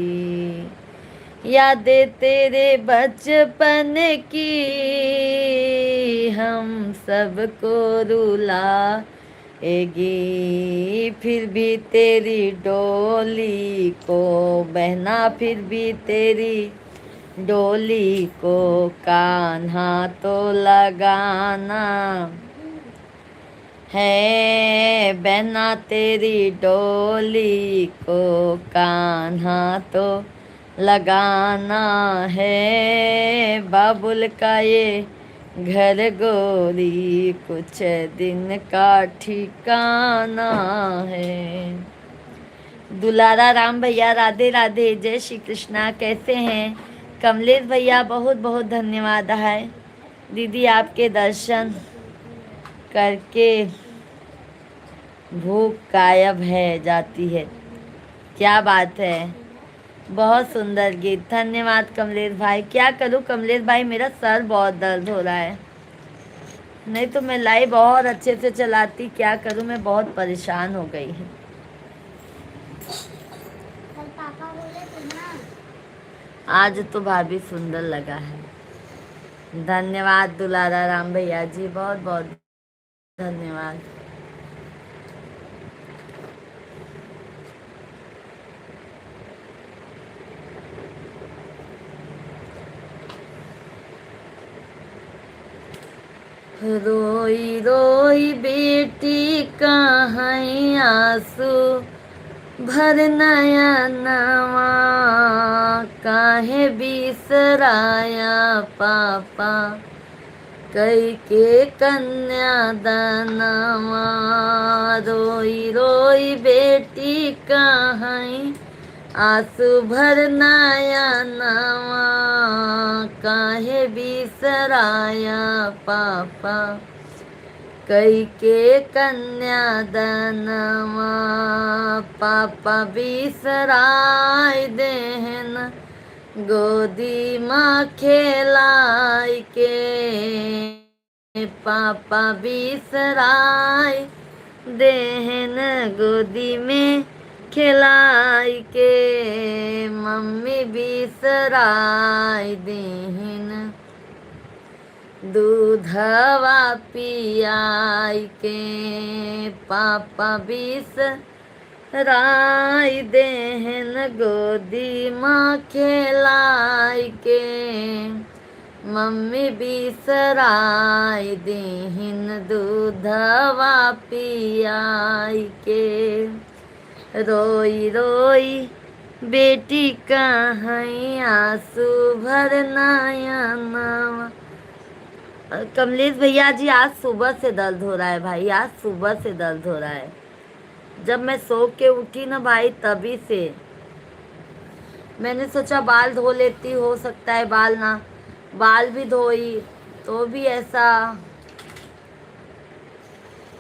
Speaker 1: यादें तेरे बचपन की हम सबको रुलाएगी। फिर भी तेरी डोली को बहना, फिर भी तेरी डोली को कान्हा तो लगाना है। बहना तेरी डोली को कान्हा तो लगाना है। बाबुल का ये घर गोरी कुछ दिन का ठिकाना है। दुलारा राम भैया राधे राधे, जय श्री कृष्णा। कैसे हैं कमलेश भैया? बहुत बहुत धन्यवाद है दीदी, आपके दर्शन करके भूख गायब है जाती है। क्या बात है, बहुत सुंदर गीत, धन्यवाद कमलेश भाई। क्या करूं कमलेश भाई, मेरा सर बहुत दर्द हो रहा है। नहीं तो मैं लाइव बहुत अच्छे से चलाती, क्या करूं, मैं बहुत परेशान हो गई हूँ।
Speaker 2: कल पापा बोले थे ना।
Speaker 1: आज तो भाभी सुंदर लगा है। धन्यवाद दुलारा राम भैया जी, बहुत बहुत धन्यवाद। रोई रोई बेटी कहाँ आंसू भर नया नवा, काहे बिसराया पापा कई के कन्या दानवा। रोई रोई बेटी कहाँ आंसू भर नया नवा, काहे बिसराया पापा कई के कन्या दानवा। पापा बिसराय देहन गोदी माँ खेलाई के। पापा बिसराय देहन गोदी में खिलाई के। मम्मी बिसराय देहन दूधवा पियाई के। पापा बिसराय देहन गोदी माँ खेलाई के। मम्मी बिसराय देहन दूधवा पियाई के। रोई रोई बेटी कहाँ आंसू भर नयनवा। कमलेश भैया जी, आज सुबह से दर्द हो रहा है भाई, आज सुबह से दर्द हो रहा है। जब मैं सो के उठी ना भाई, तभी से मैंने सोचा बाल धो लेती, हो सकता है बाल ना, बाल भी धोई तो भी ऐसा,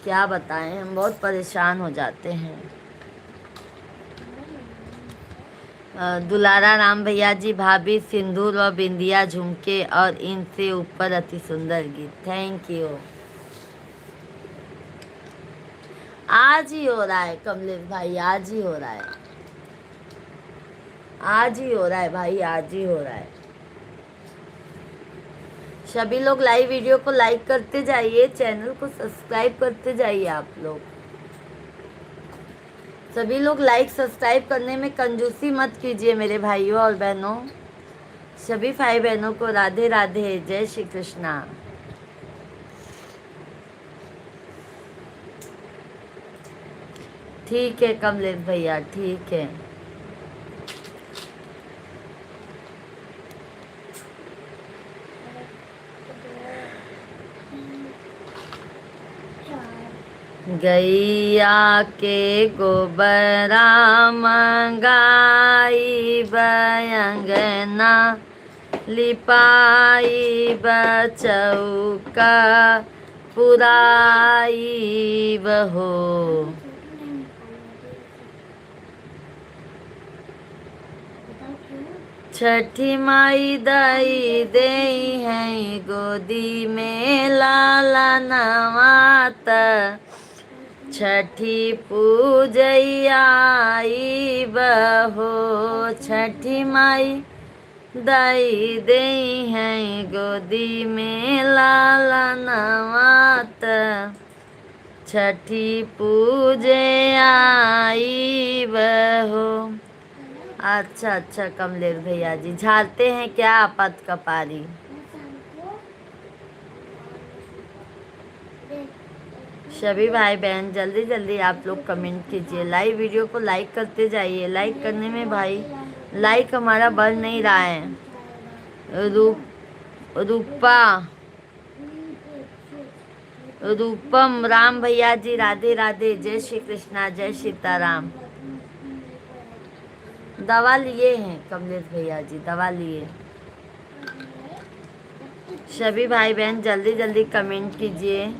Speaker 1: क्या बताएं, हम बहुत परेशान हो जाते हैं। दुलारा राम भैया जी, भाभी सिंदूर व बिंदिया झुमके और इनसे ऊपर अति सुंदर गीत, थैंक यू। आज ही हो रहा है कमलेश भाई, आज ही हो रहा है, आज ही हो रहा है भाई, आज ही हो रहा है। सभी लोग लाइव वीडियो को लाइक करते जाइए, चैनल को सब्सक्राइब करते जाइए आप लोग। सभी लोग लाइक सब्सक्राइब करने में कंजूसी मत कीजिए मेरे भाइयों और बहनों। सभी भाई बहनों को राधे राधे, जय श्री कृष्णा। ठीक है कमलेश भैया, ठीक है। गैया के गोबरा मंगाई बयंगना, लिपाई बचौका पुराई बहो। छठी माई दई दे हैं गोदी में लाला नवात, छठी पूजैयाई बहो। छठी माई दई दे हैं गोदी में लाला नवात, छठी पूजे आई बहो। अच्छा अच्छा कमलेश भैया जी, झाड़ते हैं क्या आपत कपारी? सभी भाई बहन जल्दी जल्दी आप लोग कमेंट कीजिए, लाइव वीडियो को लाइक करते जाइए। लाइक करने में भाई लाइक हमारा बढ़ नहीं रहा है। रूपम राम भैया जी राधे राधे, जय श्री कृष्णा, जय सीताराम। दवा लिए हैं कमलेश भैया जी, दवा लिए। सभी भाई बहन जल्दी जल्दी कमेंट कीजिए,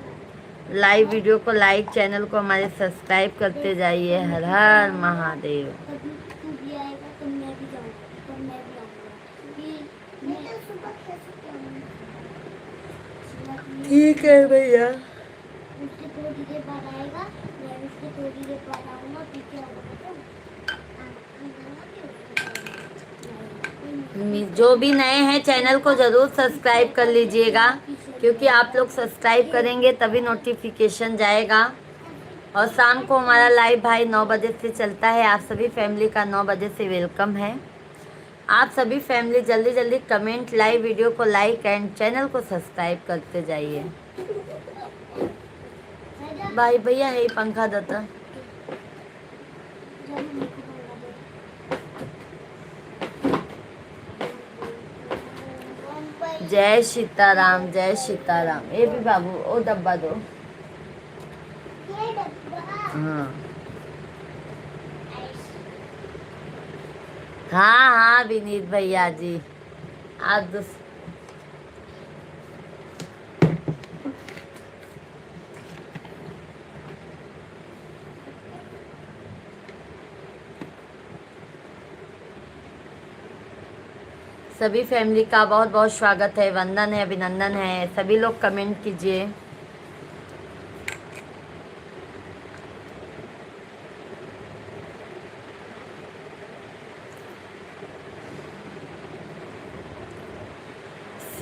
Speaker 1: लाइव वीडियो को लाइक, चैनल को हमारे सब्सक्राइब करते जाइए। हर हर महादेव। ठीक है भैया। जो भी नए हैं चैनल को जरूर सब्सक्राइब कर लीजिएगा, क्योंकि आप लोग सब्सक्राइब करेंगे तभी नोटिफिकेशन जाएगा। और शाम को हमारा लाइव भाई 9 बजे से चलता है। आप सभी फैमिली का 9 बजे से वेलकम है। आप सभी फैमिली जल्दी जल्दी कमेंट, लाइव वीडियो को लाइक एंड चैनल को सब्सक्राइब करते जाइए। भाई भैया है पंखा देता। जय सीताराम, जय सीताराम। ये भी बाबू ओ डब्बा दो। हाँ हाँ हाँ विनीत भैया जी, आप सभी फैमिली का बहुत बहुत स्वागत है, वंदन है, अभिनंदन है। सभी लोग कमेंट कीजिए।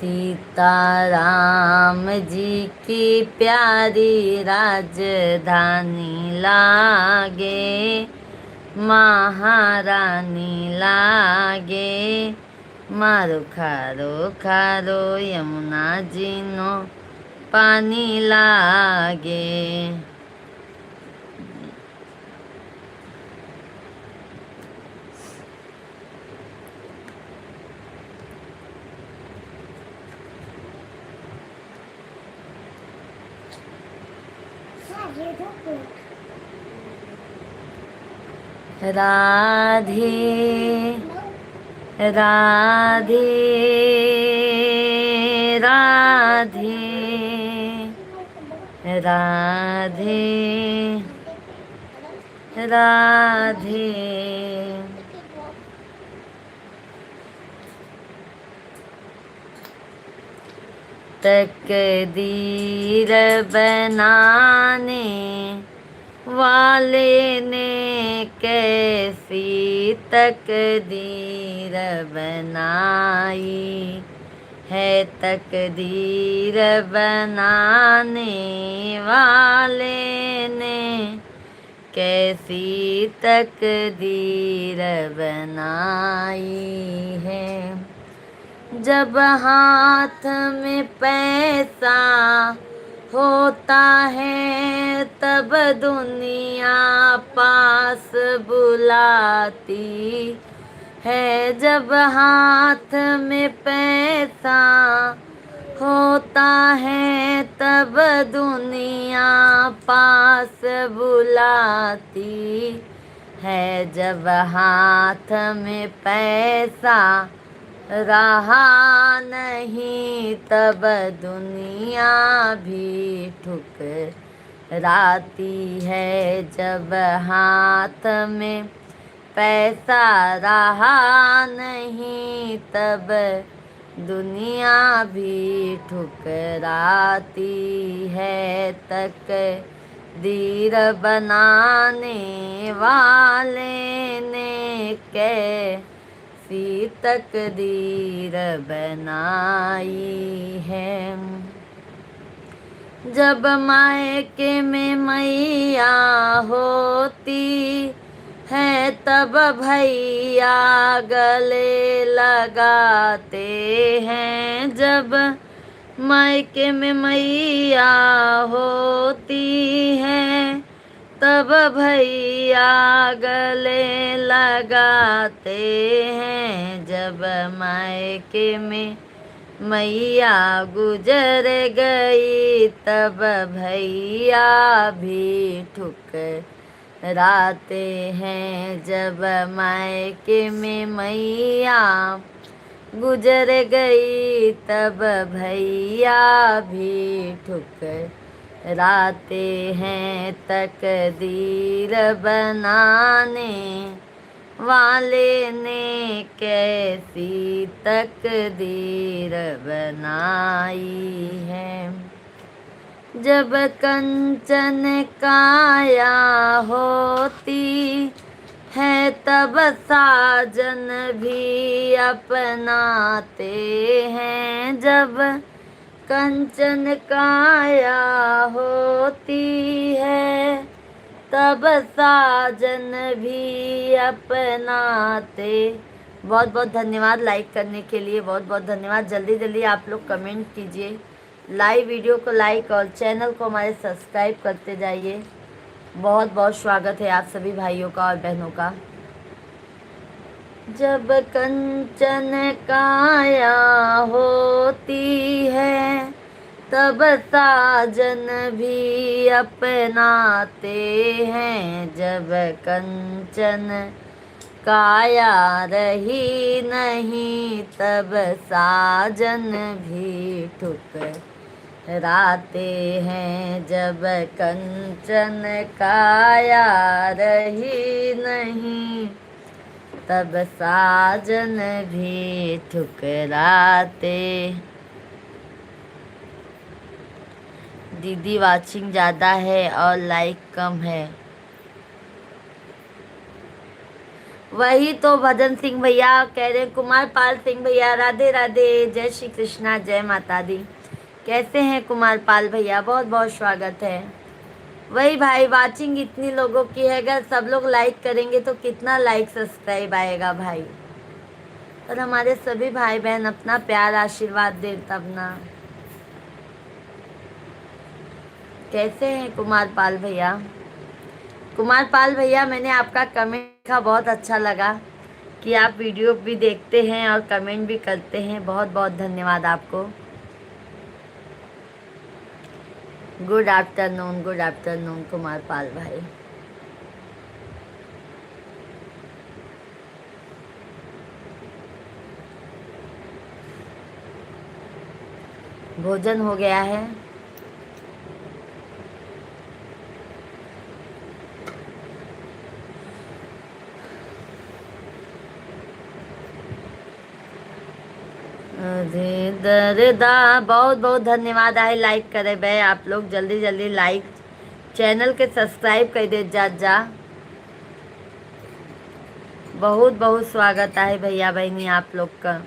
Speaker 1: सीताराम जी की प्यारी राजधानी लागे, महारानी लागे। मारो खारो खारो यमुना जी नो पानी लागे। राधे राधे राधे राधे राधे। तकदीर बनाने वाले ने कैसी तकदीर बनाई है। तकदीर बनाने वाले ने कैसी तकदीर बनाई है। जब हाथ में पैसा होता है तब दुनिया पास बुलाती है। जब हाथ में पैसा होता है तब दुनिया पास बुलाती है। जब हाथ में पैसा रहा नहीं तब दुनिया भी ठुकराती है। जब हाथ में पैसा रहा नहीं तब दुनिया भी ठुकराती है। तकदीर बनाने वाले ने कैसी तकदीर बनाई है। जब मायके में मैया होती है तब भैया गले लगाते हैं। जब मायके में मैया होती है तब भैया गले लगाते हैं। जब मायके में मैया गुजर गई तब भैया भी ठुकराते हैं। जब मायके में मैया गुजर गई तब भैया भी ठुकराते हैं। तकदीर बनाने वाले ने कैसी तकदीर बनाई है। जब कंचन काया होती है तब साजन भी अपनाते हैं। जब कंचन काया होती है तब साजन भी अपनाते। बहुत बहुत धन्यवाद लाइक करने के लिए, बहुत बहुत धन्यवाद। जल्दी जल्दी आप लोग कमेंट कीजिए, लाइव वीडियो को लाइक और चैनल को हमारे सब्सक्राइब करते जाइए। बहुत बहुत स्वागत है आप सभी भाइयों का और बहनों का। जब कंचन काया होती है तब साजन भी अपनाते हैं। जब कंचन काया रही नहीं तब साजन भी ठुकराते हैं। जब कंचन काया रही नहीं तब साजन भी ठुकराते। दीदी वाचिंग ज़्यादा है और लाइक कम है। वही तो भजन सिंह भैया कह रहे हैं। कुमार पाल सिंह भैया राधे राधे, जय श्री कृष्णा, जय माता दी। कैसे हैं कुमार पाल भैया? बहुत बहुत स्वागत है। वही भाई, वाचिंग इतनी लोगों की है, अगर सब लोग लाइक करेंगे तो कितना लाइक सब्सक्राइब आएगा भाई। और हमारे सभी भाई बहन अपना प्यार आशीर्वाद दे तब ना। कैसे हैं कुमार पाल भैया? कुमार पाल भैया, मैंने आपका कमेंट देखा, बहुत अच्छा लगा कि आप वीडियो भी देखते हैं और कमेंट भी करते हैं। बहुत बहुत धन्यवाद आपको। गुड आफ्टरनून कुमार पाल भाई। भोजन हो गया है? अरे दरदा, बहुत बहुत धन्यवाद आहे लाइक करे भाई आप लोग। जल्दी जल्दी लाइक, चैनल के सब्सक्राइब कर दे जा। बहुत बहुत स्वागत आहे भैया बहनी आप लोग का।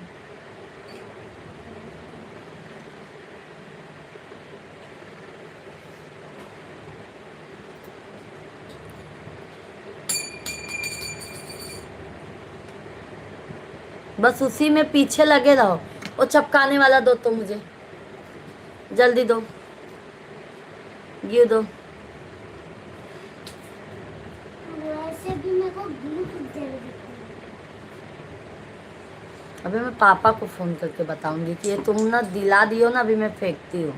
Speaker 1: बस उसी में पीछे लगे रहो। वो चपकाने वाला दो तो मुझे, जल्दी दो, ये दो।
Speaker 2: वैसे भी मेरे को ग्लू की जरूरत है।
Speaker 1: अभी मैं पापा को फोन करके बताऊंगी कि ये तुम ना दिला दियो ना, अभी मैं फेंकती हूँ।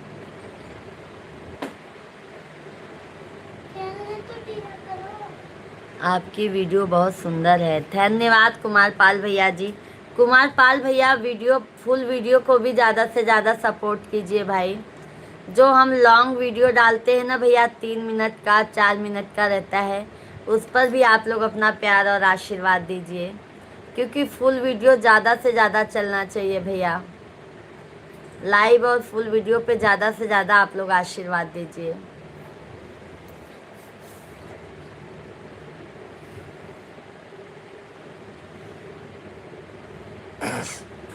Speaker 2: कहने तो दिया करो।
Speaker 1: आपकी वीडियो बहुत सुंदर है, धन्यवाद कुमार पाल भैया जी। कुमार पाल भैया वीडियो, फुल वीडियो को भी ज़्यादा से ज़्यादा सपोर्ट कीजिए भाई। जो हम लॉन्ग वीडियो डालते हैं ना भैया, 3 मिनट का 4 मिनट का रहता है, उस पर भी आप लोग अपना प्यार और आशीर्वाद दीजिए, क्योंकि फुल वीडियो ज़्यादा से ज़्यादा चलना चाहिए भैया। लाइव और फुल वीडियो पे ज़्यादा से ज़्यादा आप लोग आशीर्वाद दीजिए।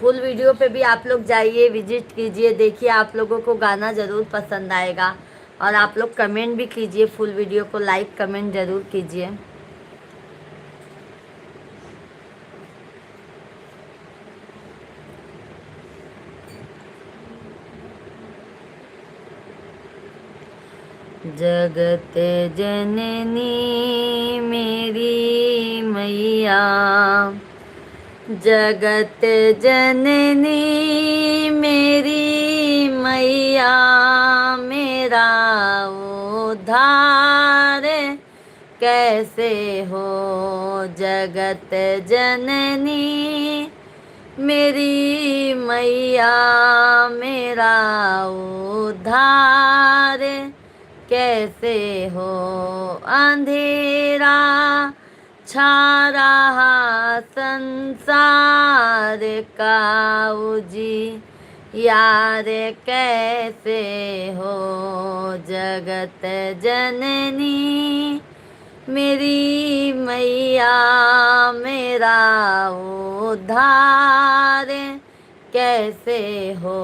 Speaker 1: फुल वीडियो पे भी आप लोग जाइए, विजिट कीजिए, देखिए आप लोगों को गाना ज़रूर पसंद आएगा। और आप लोग कमेंट भी कीजिए, फुल वीडियो को लाइक कमेंट ज़रूर कीजिए। जगत जननी मेरी मैया, जगत जननी मेरी मैया, मेरा उद्धार कैसे हो। जगत जननी मेरी मैया, मेरा उद्धार कैसे हो। अंधेरा छा रहा संसार का यार कैसे हो। जगत जननी मेरी मैया, मेरा उद्धार कैसे हो।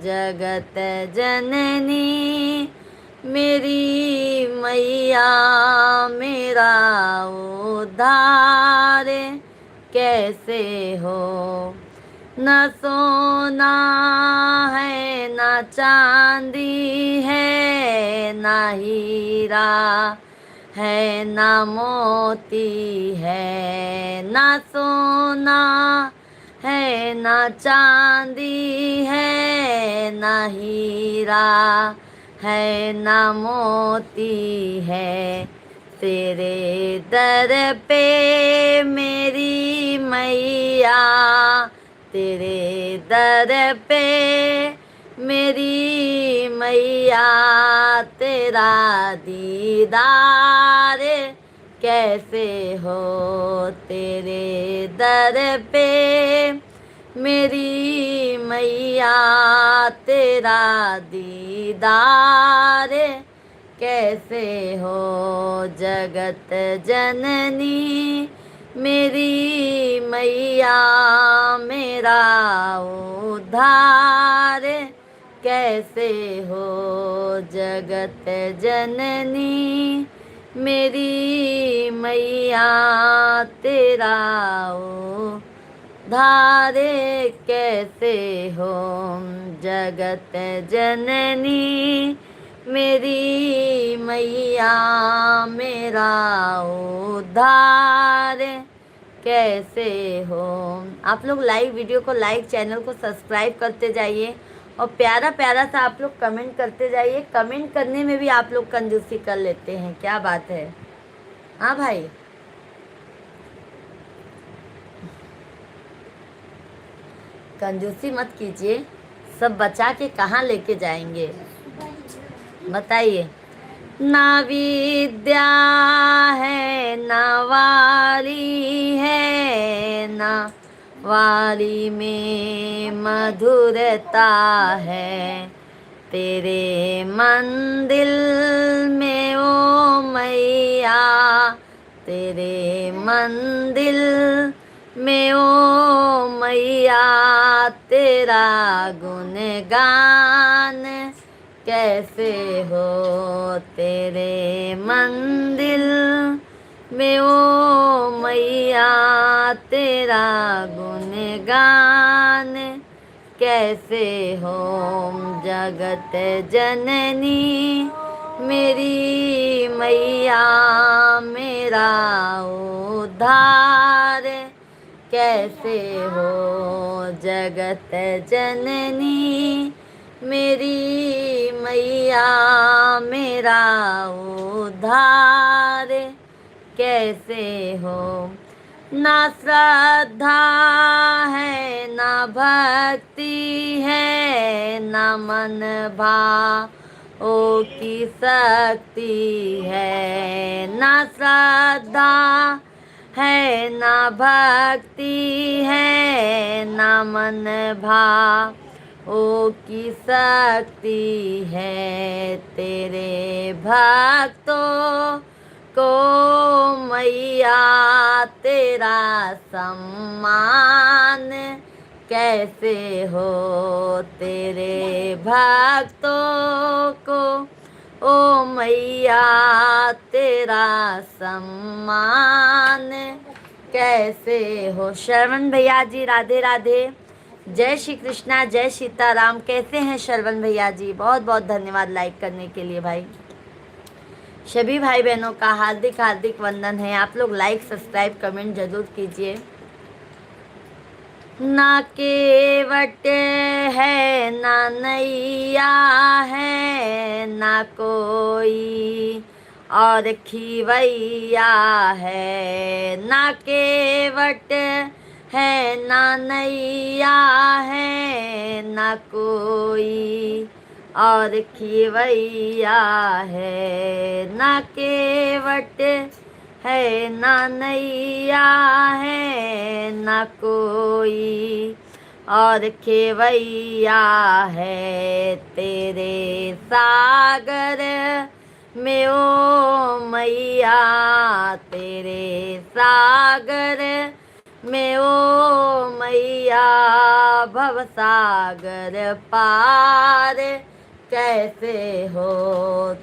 Speaker 1: जगत जननी मेरी मैया, मेरा उद्धार कैसे हो। न सोना है न चांदी है, न हीरा है न मोती है। न सोना है न चांदी है, न हीरा है न मोती है। तेरे दर पे मेरी मैया, तेरे दर पे मेरी मैया, तेरा दीदार कैसे हो। तेरे दर पे मेरी मैया, तेरा दीदार कैसे हो। जगत जननी मेरी मैया, मेरा उद्धार कैसे हो। जगत जननी मेरी मैया, तेरा उद्धार कैसे हो। जगत जननी मेरी मैया, मेरा उद्धार कैसे हो। आप लोग लाइव वीडियो को लाइक, चैनल को सब्सक्राइब करते जाइए और प्यारा प्यारा सा आप लोग कमेंट करते जाइए। कमेंट करने में भी आप लोग कंजूसी कर लेते हैं, क्या बात है। हाँ भाई, कंजूसी मत कीजिए, सब बचा के कहाँ लेके जाएंगे बताइए। ना विद्या है ना वाली है, ना वाली में मधुरता है। तेरे मंदिर में ओ मैया, तेरे मंदिर में ओ मैया, तेरा गुणगान कैसे हो। तेरे मंदिर में ओ मैया, तेरा गुणगान गान। कैसे हो जगत जननी मेरी मैया मेरा उद्धार। कैसे हो जगत जननी मेरी मैया मेरा उद्धार। कैसे हो ना श्रद्धा है ना भक्ति है ना मन भाव की शक्ति है। ना श्रद्धा है ना भक्ति है ना मन भाव की शक्ति है। तेरे भक्तों को मैया तेरा सम्मान। कैसे हो तेरे भक्तों को ओ मैया तेरा सम्मान। कैसे हो श्रवण भैया जी राधे राधे, जय श्री कृष्णा जय सीताराम। कैसे हैं श्रवण भैया जी? बहुत बहुत धन्यवाद लाइक करने के लिए भाई। सभी भाई बहनों का हार्दिक हार्दिक वंदन है। आप लोग लाइक सब्सक्राइब कमेंट जरूर कीजिए। ना केवट है ना नैया है ना कोई और खिवैया है। ना केवट है ना नैया है ना कोई और खिवैया है। ना केवट है ना नैया है ना कोई और खेवैया है। तेरे सागर में ओ मैया तेरे सागर में ओ मैया भवसागर पार। कैसे हो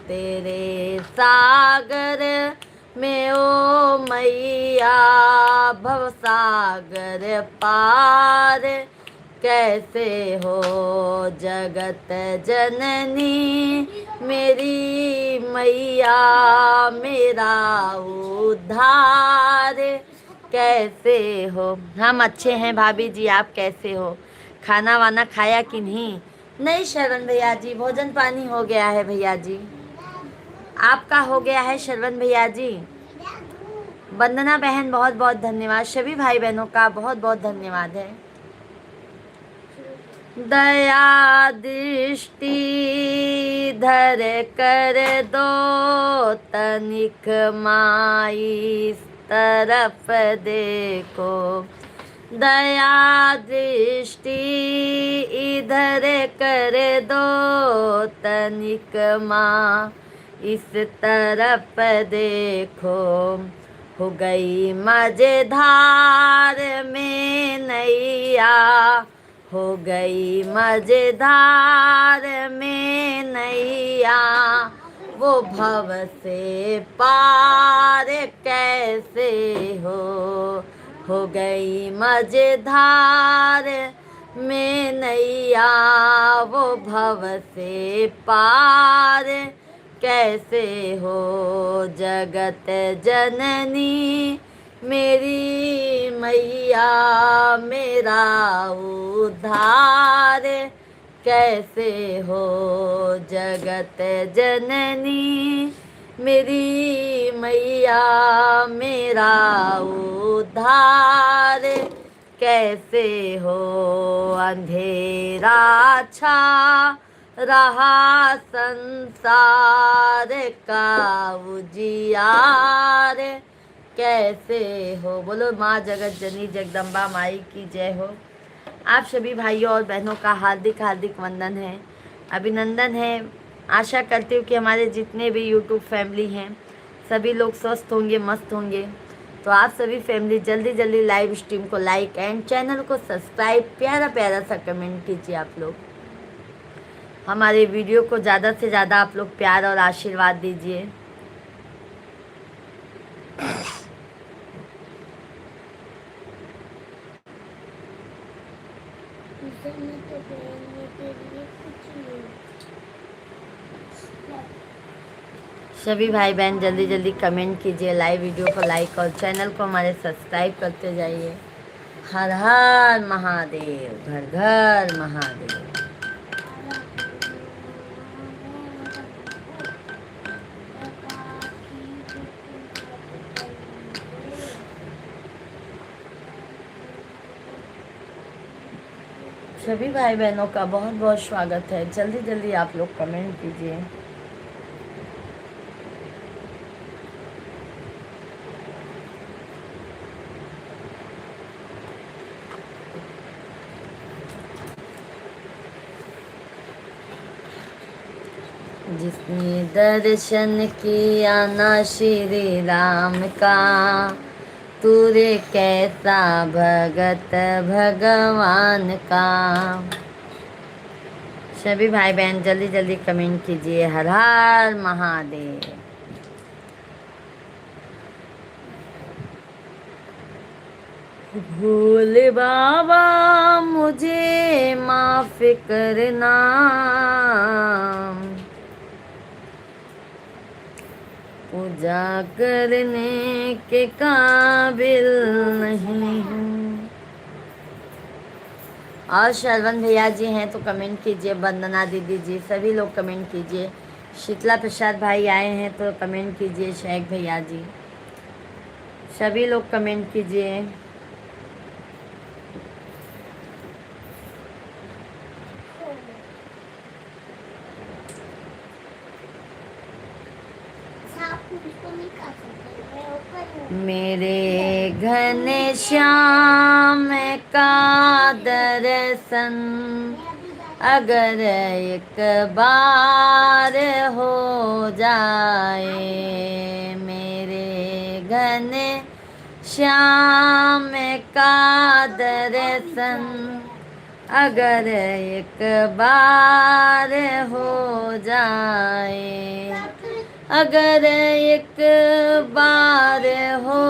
Speaker 1: तेरे सागर में ओ मैया भवसागर पार। कैसे हो जगत जननी मेरी मैया मेरा उद्धार। कैसे हो? हम अच्छे हैं भाभी जी, आप कैसे हो? खाना वाना खाया कि नहीं? नहीं श्रवण भैया जी, भोजन पानी हो गया है भैया जी। आपका हो गया है श्रवण भैया जी? वंदना बहन बहुत बहुत धन्यवाद। सभी भाई बहनों का बहुत बहुत धन्यवाद है। दया दृष्टि धर कर दो तनिक माई तरफ देखो। दया दृष्टि इधर कर दो तनिक माँ इस तरफ देखो। हो गई मझधार में नैया हो गई मझधार में नैया वो भव से पार। कैसे हो गई मझधार में नैया वो भव से पार। कैसे हो जगत जननी मेरी मैया मेरा उद्धार। कैसे हो जगत जननी मेरी मैया मेरा उद्धार। कैसे हो अंधेरा छा रहा संसार का उजियार। कैसे हो? बोलो माँ जगत जननी जगदम्बा माई की जय हो। आप सभी भाइयों और बहनों का हार्दिक हार्दिक वंदन है, अभिनंदन है। आशा करती हूँ कि हमारे जितने भी यूट्यूब फैमिली हैं सभी लोग स्वस्थ होंगे, मस्त होंगे। तो आप सभी फैमिली जल्दी जल्दी लाइव स्ट्रीम को लाइक एंड चैनल को सब्सक्राइब, प्यारा प्यारा सा कमेंट कीजिए। आप लोग हमारे वीडियो को ज़्यादा से ज़्यादा आप लोग प्यार और आशीर्वाद दीजिए।
Speaker 2: मैं तो पहनने के लिए कुछ नहीं।
Speaker 1: सभी भाई बहन जल्दी जल्दी कमेंट कीजिए, लाइव वीडियो को लाइक और चैनल को हमारे सब्सक्राइब करते जाइए। हर हर महादेव, घर घर महादेव। सभी भाई बहनों का बहुत बहुत स्वागत है। जल्दी जल्दी आप लोग कमेंट कीजिए। जिसने दर्शन किया ना श्री राम का, तूरे कैसा भगत भगवान का। सभी भाई बहन जल्दी जल्दी कमेंट कीजिए। हर हर महादेव। भोले बाबा मुझे माफ करना, पूजा करने के काबिल नहीं हूँ। और शरवण भैया जी हैं तो कमेंट कीजिए। वंदना दीदी जी, सभी लोग कमेंट कीजिए। शीतला प्रसाद भाई आए हैं तो कमेंट कीजिए। शेख भैया जी, सभी लोग कमेंट कीजिए।
Speaker 2: सांप मुझको नहीं खा सकते, मैं ऊपर हूँ।
Speaker 1: मेरे घने श्याम का दर्शन
Speaker 2: मैं अभी जा
Speaker 1: अगर एक बार हो जाए, मेरे घने श्याम का दर्शन अगर एक बार हो जाए, अगर एक बार हो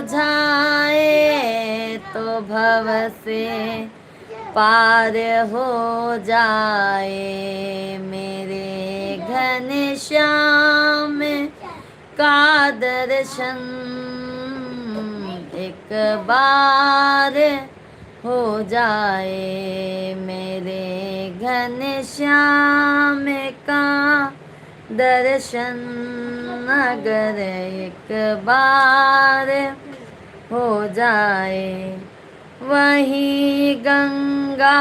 Speaker 1: जाए तो भव से पार हो जाए। मेरे घनश्याम का दर्शन एक बार हो जाए, मेरे घनश्याम का दर्शन अगर एक बार हो जाए। वही गंगा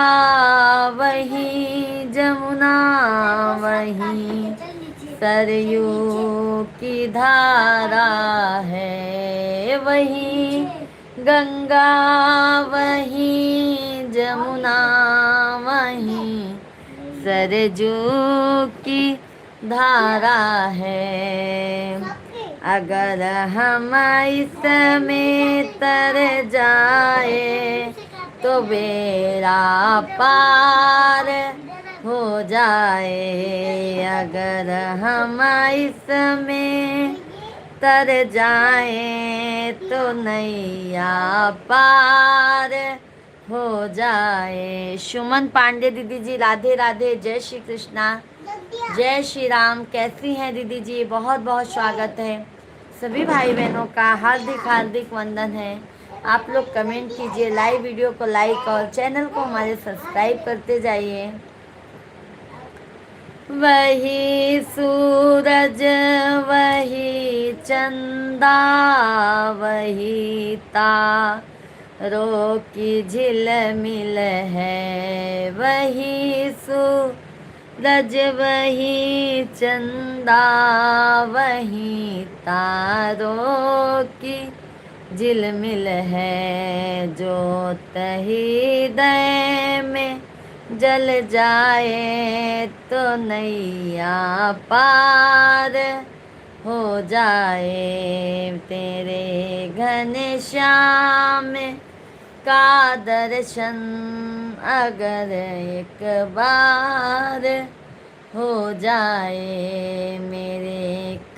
Speaker 1: वही जमुना वही सरयू की धारा है, वही गंगा वही जमुना वही सरजू की धारा है। अगर हम इसमें तर जाए तो बेड़ा पार हो जाए, अगर हम इसमें तर जाए तो नैया पार हो जाए। सुमन पांडे दीदी जी, राधे राधे, जय श्री कृष्णा, जय श्री राम। कैसी हैं दीदी जी? बहुत बहुत स्वागत है। सभी भाई बहनों का हार्दिक हार्दिक वंदन है। आप लोग कमेंट कीजिए, लाइव वीडियो को लाइक और चैनल को हमारे सब्सक्राइब करते जाइए। वही सूरज वही चंदा वही तारों की झिलमिल है, वही सूरज वही चंदा वही तारों की झिलमिल है। जोत हृदय में जल जाए तो नैया पार हो जाए, तेरे घनश्याम का दर्शन अगर एक बार हो जाए, मेरे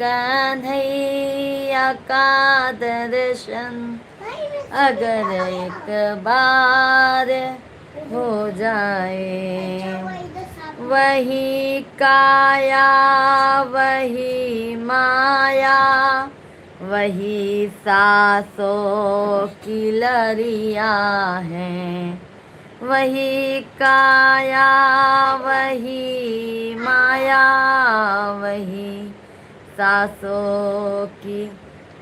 Speaker 1: कन्हैया का दर्शन अगर एक बार हो जाए।
Speaker 2: वही तो साफ
Speaker 1: वही काया वही माया, वही सांसों की लरिया है। वही काया वही माया, वही सांसों की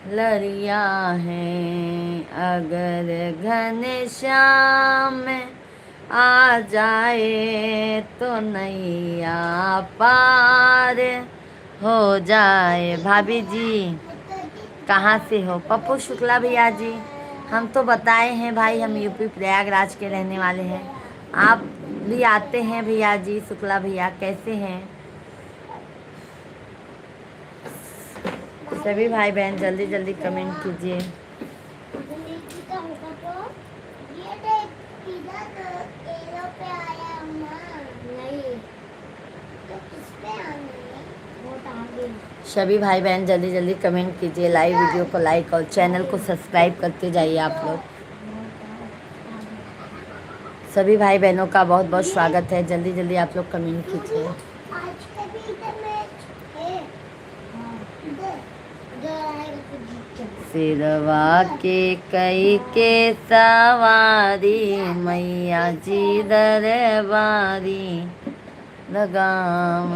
Speaker 1: लरिया है। अगर घनश्याम आ जाए तो नैया पार हो जाए। भाभी जी कहाँ से हो? पप्पू शुक्ला भैया जी, हम तो बताए हैं भाई, हम यूपी प्रयागराज के रहने वाले हैं। आप भी आते हैं भैया जी? शुक्ला भैया कैसे हैं? सभी भाई बहन जल्दी जल्दी कमेंट कीजिए।
Speaker 2: नीचे का होगा तो ये देख पिज़्ज़ा तो एरो पे आया अम्मा। नहीं तो किस पे आना है? वो आगे।
Speaker 1: सभी भाई बहन जल्दी जल्दी कमेंट कीजिए, लाइव वीडियो को लाइक और चैनल को सब्सक्राइब करते जाइए आप लोग। सभी भाई बहनों का बहुत बहुत स्वागत है, जल्दी जल्दी आप लोग कमेंट कीजिए।
Speaker 2: आज का भी इधर मैच है। इधर इधर आएगा तो जीत जाएगा।
Speaker 1: सिरवा के कई के सवारी, मैया जी दरबारी लगाम।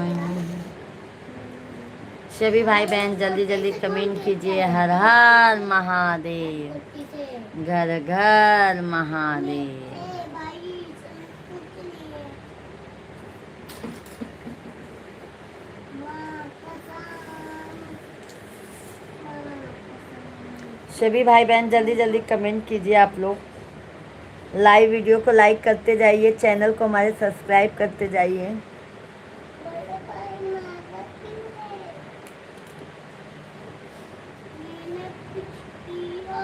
Speaker 1: सभी भाई बहन जल्दी जल्दी कमेंट कीजिए। हर हर महादेव,
Speaker 2: किसे?
Speaker 1: घर घर महादेव।
Speaker 2: ए भाई कुछ नहीं है। माँ कसम। माँ कसम।
Speaker 1: सभी भाई बहन जल्दी जल्दी कमेंट कीजिए आप लोग। लाइव वीडियो को लाइक करते जाइए, चैनल को हमारे सब्सक्राइब करते जाइए।
Speaker 2: बड़े भाई माता क्यों है? मैंने कुछ किया।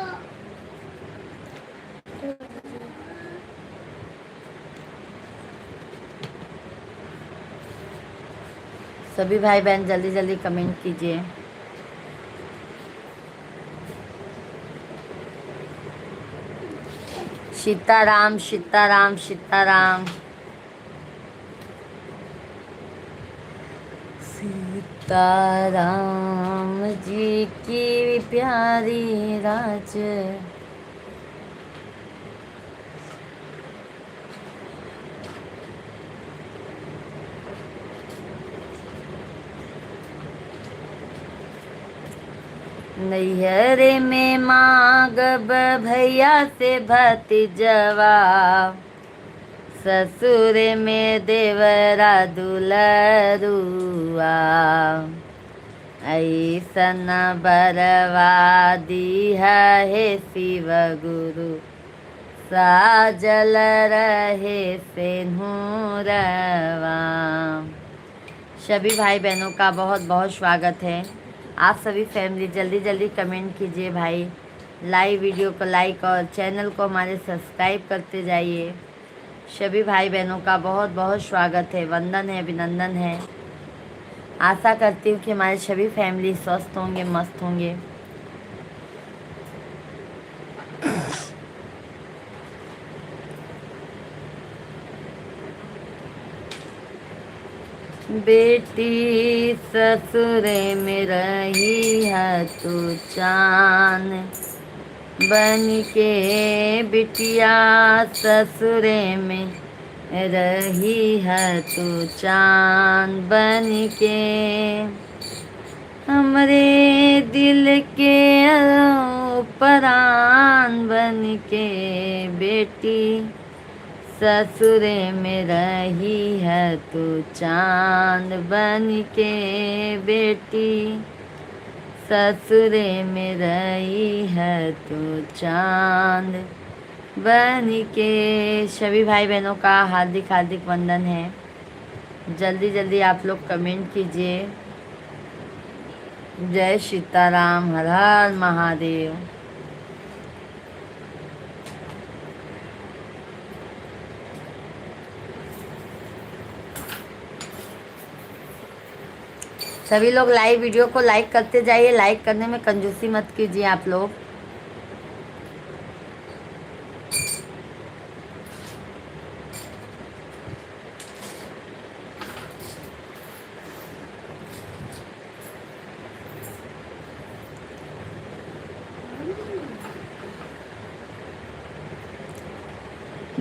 Speaker 1: सभी भाई बहन जल्दी जल्दी कमेंट कीजिए। सीताराम सीताराम सीताराम। सीताराम जी की प्यारी राज, नैहर में मांगब भैया से भतीजवा, ससुर में देवरा दुलरुआ। ऐसन बरवा दीहा है शिव गुरु, साजल रहे सिंहूरवा। सभी भाई बहनों का बहुत बहुत स्वागत है। आप सभी फैमिली जल्दी जल्दी कमेंट कीजिए भाई, लाइव वीडियो को लाइक और चैनल को हमारे सब्सक्राइब करते जाइए। सभी भाई बहनों का बहुत बहुत स्वागत है, वंदन है, अभिनंदन है। आशा करती हूँ कि हमारे सभी फैमिली स्वस्थ होंगे, मस्त होंगे। बेटी ससुरे में रही है तू चान, बन के बिटिया ससुरे में रही है तू चान, बन के हमरे दिल के परान, बन के बेटी ससुरे में रही है तू चांद, बन के बेटी ससुरे में रही है तू चांद, बन के। सभी भाई बहनों का हार्दिक हार्दिक वंदन है। जल्दी जल्दी आप लोग कमेंट कीजिए। जय सीताराम, हर हर महादेव। सभी लोग लाइव वीडियो को लाइक करते जाइए, लाइक करने में कंजूसी मत कीजिए आप लोग।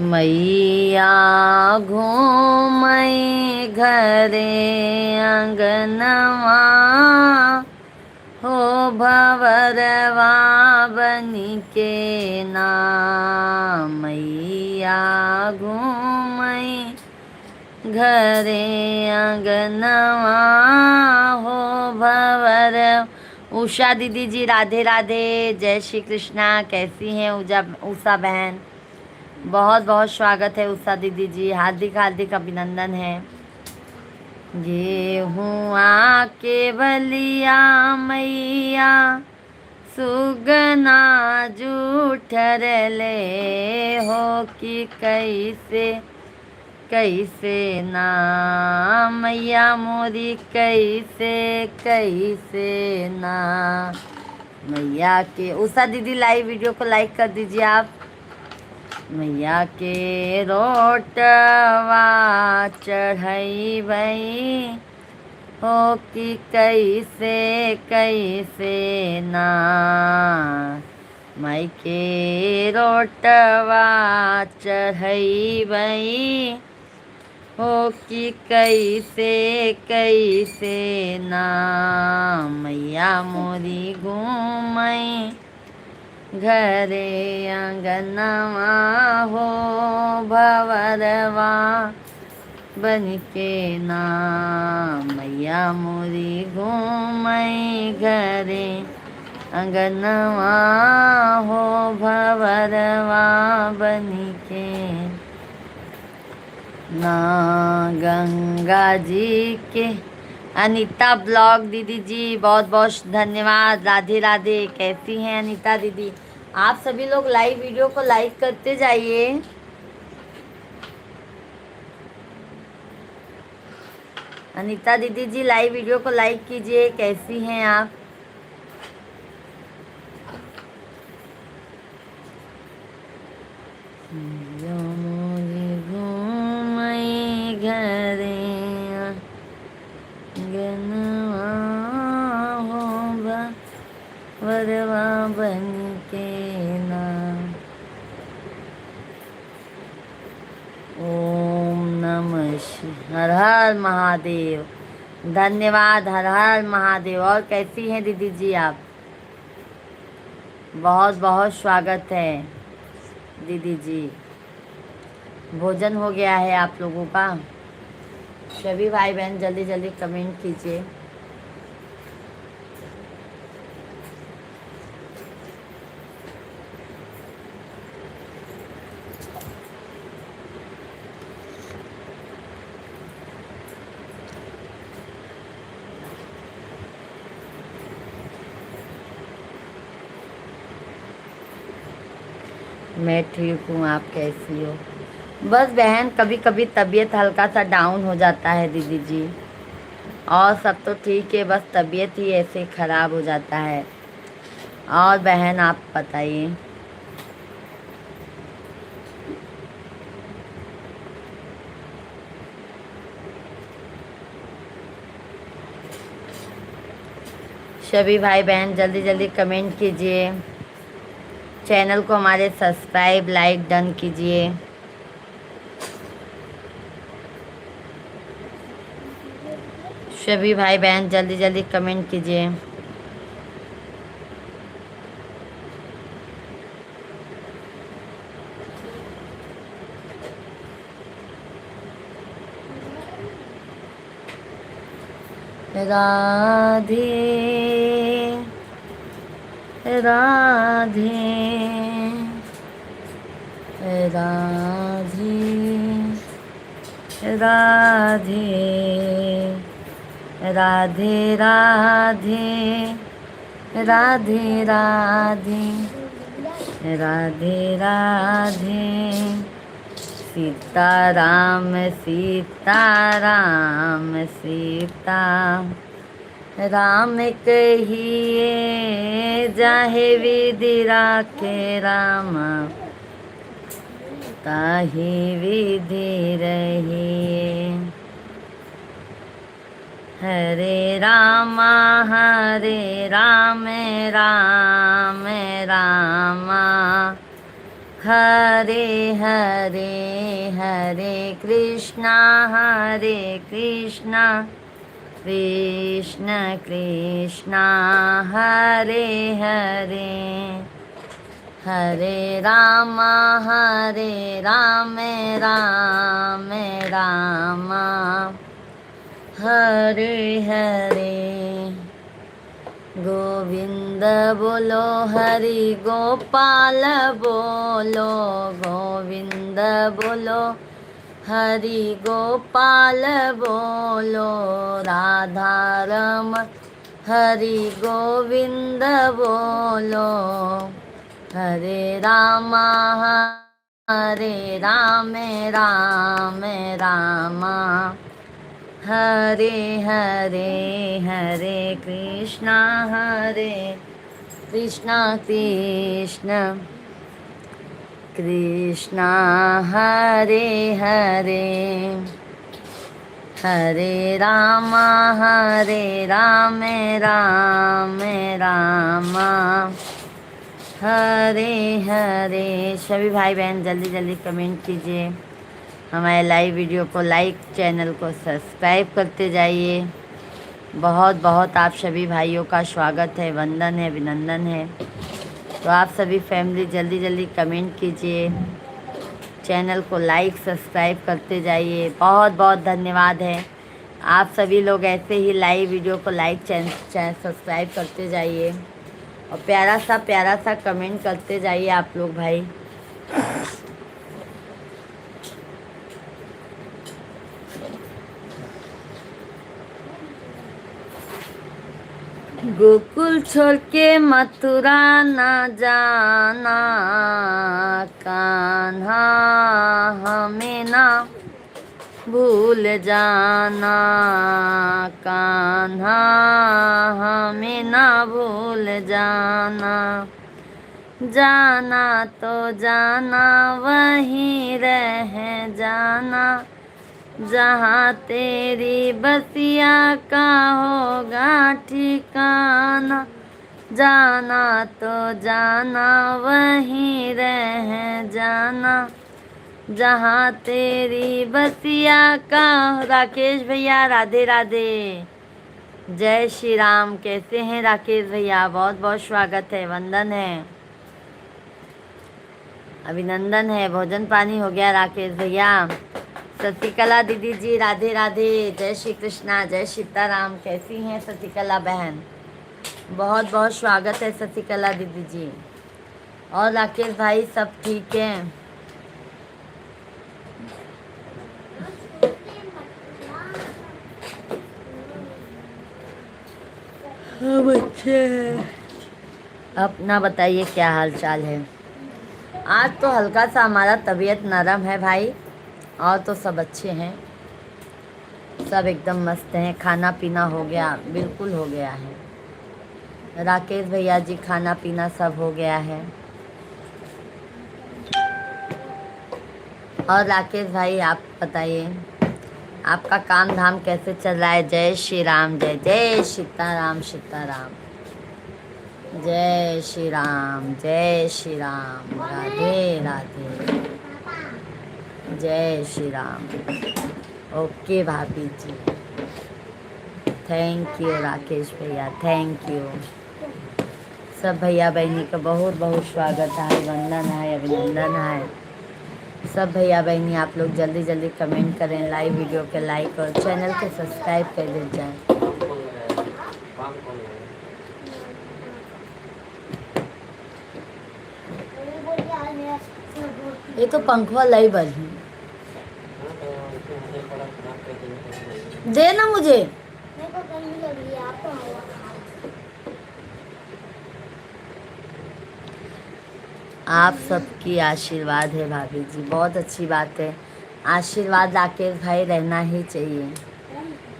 Speaker 1: मैया घूमई घरे अंगनवा हो भवरवा बनी के नाम। मैया घूमई घरे अंगनवा हो भवर। उषा दीदी जी राधे राधे, जय श्री कृष्णा। कैसी हैं उषा बहन? बहुत बहुत स्वागत है उषा दीदी जी, हार्दिक हार्दिक अभिनंदन है। ये हुआ के बलिया मैया सुगना जूठर ले हो कि कैसे कैसे ना मैया मोरी कैसे कैसे ना। मैया के उषा दीदी लाइव वीडियो को लाइक कर दीजिए आप। मैया के रोटवा चढ़ई बई हो कि कैसे कैसे ना। माई के रोटवा चढ़ई बई हो कि कैसे कैसे ना। मैया मोरी घूमई घरे अंगनवा हो भवरवा बन के नाम। मैया मोरी घूमई घरे अंगनवा हो भवरवा बन के ना। गंगा जी के अनीता ब्लॉग दीदी जी बहुत बहुत धन्यवाद। राधे राधे। कैसी हैं अनीता दीदी? आप सभी लोग लाइव वीडियो को लाइक करते जाइए। अनीता दीदी जी लाइव वीडियो को लाइक कीजिए। कैसी हैं आप? घरे गनवा हो वरवा बन के नाम। ओम नमः हर हर महादेव। धन्यवाद। हर हर महादेव। और कैसी हैं दीदी जी आप? बहुत बहुत स्वागत है दीदी जी। भोजन हो गया है आप लोगों का? सभी भाई बहन जल्दी जल्दी कमेंट कीजिए। मैं ठीक हूँ, आप कैसी हो? बस बहन कभी कभी तबीयत हल्का सा डाउन हो जाता है दीदी जी, और सब तो ठीक है, बस तबीयत ही ऐसे ख़राब हो जाता है। और बहन आप बताइए। सभी भाई बहन जल्दी जल्दी कमेंट कीजिए। चैनल को हमारे सब्सक्राइब लाइक डन कीजिए। सभी भाई बहन जल्दी जल्दी कमेंट कीजिए। राधे राधे राधे राधे राधे राधे राधे राधे राधे राधे। सीताराम सीताराम सीता राम कहिए जाहे विधि राखे राम ताहि विधि रहिए। हरे रामा राम रामा हरे हरे हरे कृष्णा कृष्ण कृष्णा हरे हरे हरे रामा राम रामा हरे हरे गोविंद बोलो हरि गोपाल बोलो गोविंद बोलो हरि गोपाल बोलो राधा रम हरि गोविंद बोलो हरे रामा राम रामा हरे हरे हरे कृष्णा कृष्ण कृष्णा हरे हरे हरे रामा राम रामा हरे हरे। सभी भाई बहन जल्दी जल्दी कमेंट कीजिए, हमारे लाइव वीडियो को लाइक, चैनल को सब्सक्राइब करते जाइए। बहुत बहुत आप सभी भाइयों का स्वागत है, वंदन है, अभिनंदन है। तो आप सभी फैमिली जल्दी जल्दी कमेंट कीजिए, चैनल को लाइक सब्सक्राइब करते जाइए। बहुत बहुत धन्यवाद है, आप सभी लोग ऐसे ही लाइव वीडियो को लाइक चैनल सब्सक्राइब करते जाइए और प्यारा सा कमेंट करते जाइए आप लोग भाई। गोकुल छोड़ के मथुरा ना जाना कान्हा, हमें ना भूल जाना कान्हा, हमें ना भूल जाना। जाना तो जाना वहीं रह जाना, जहाँ तेरी बसिया का होगा ठिकाना। जाना तो जाना वहीं रह जाना, जहाँ तेरी बसिया का। राकेश भैया राधे राधे, जय श्री राम। कैसे हैं राकेश भैया? बहुत बहुत स्वागत है, वंदन है, अभिनंदन है। भोजन पानी हो गया राकेश भैया? शशिकला दीदी जी राधे राधे, जय श्री कृष्णा, जय सीताराम। कैसी हैं शशिकला बहन? बहुत बहुत स्वागत है शशिकला दीदी जी। और राकेश भाई सब ठीक हैं? हम अच्छे हैं, अपना बताइए क्या हाल चाल है? आज तो हल्का सा हमारा तबीयत नरम है भाई, और तो सब अच्छे हैं, सब एकदम मस्त हैं। खाना पीना हो गया, बिल्कुल हो गया है राकेश भैया जी, खाना पीना सब हो गया है। और राकेश भाई आप बताइए, आपका काम धाम कैसे चल रहा है? जय श्री राम, जय जय सीताराम सीताराम, जय श्री राम, राधे राधे, जय श्री राम। ओके भाभी जी, थैंक यू राकेश भैया, थैंक यू। सब भैया बहनी का बहुत बहुत स्वागत है, वंदन है, अभिनंदन है। सब भैया बहनी आप लोग जल्दी जल्दी कमेंट करें, लाइव वीडियो के लाइक और चैनल को सब्सक्राइब कर दे जाए। ये तो पंखवा लाई बजी, दे ना मुझे।
Speaker 2: मेरे को गर्मी लग रही है, आपको हवा खा।
Speaker 1: आप सबकी आशीर्वाद है भाभी जी, बहुत अच्छी बात है। आशीर्वाद राकेश भाई रहना ही चाहिए,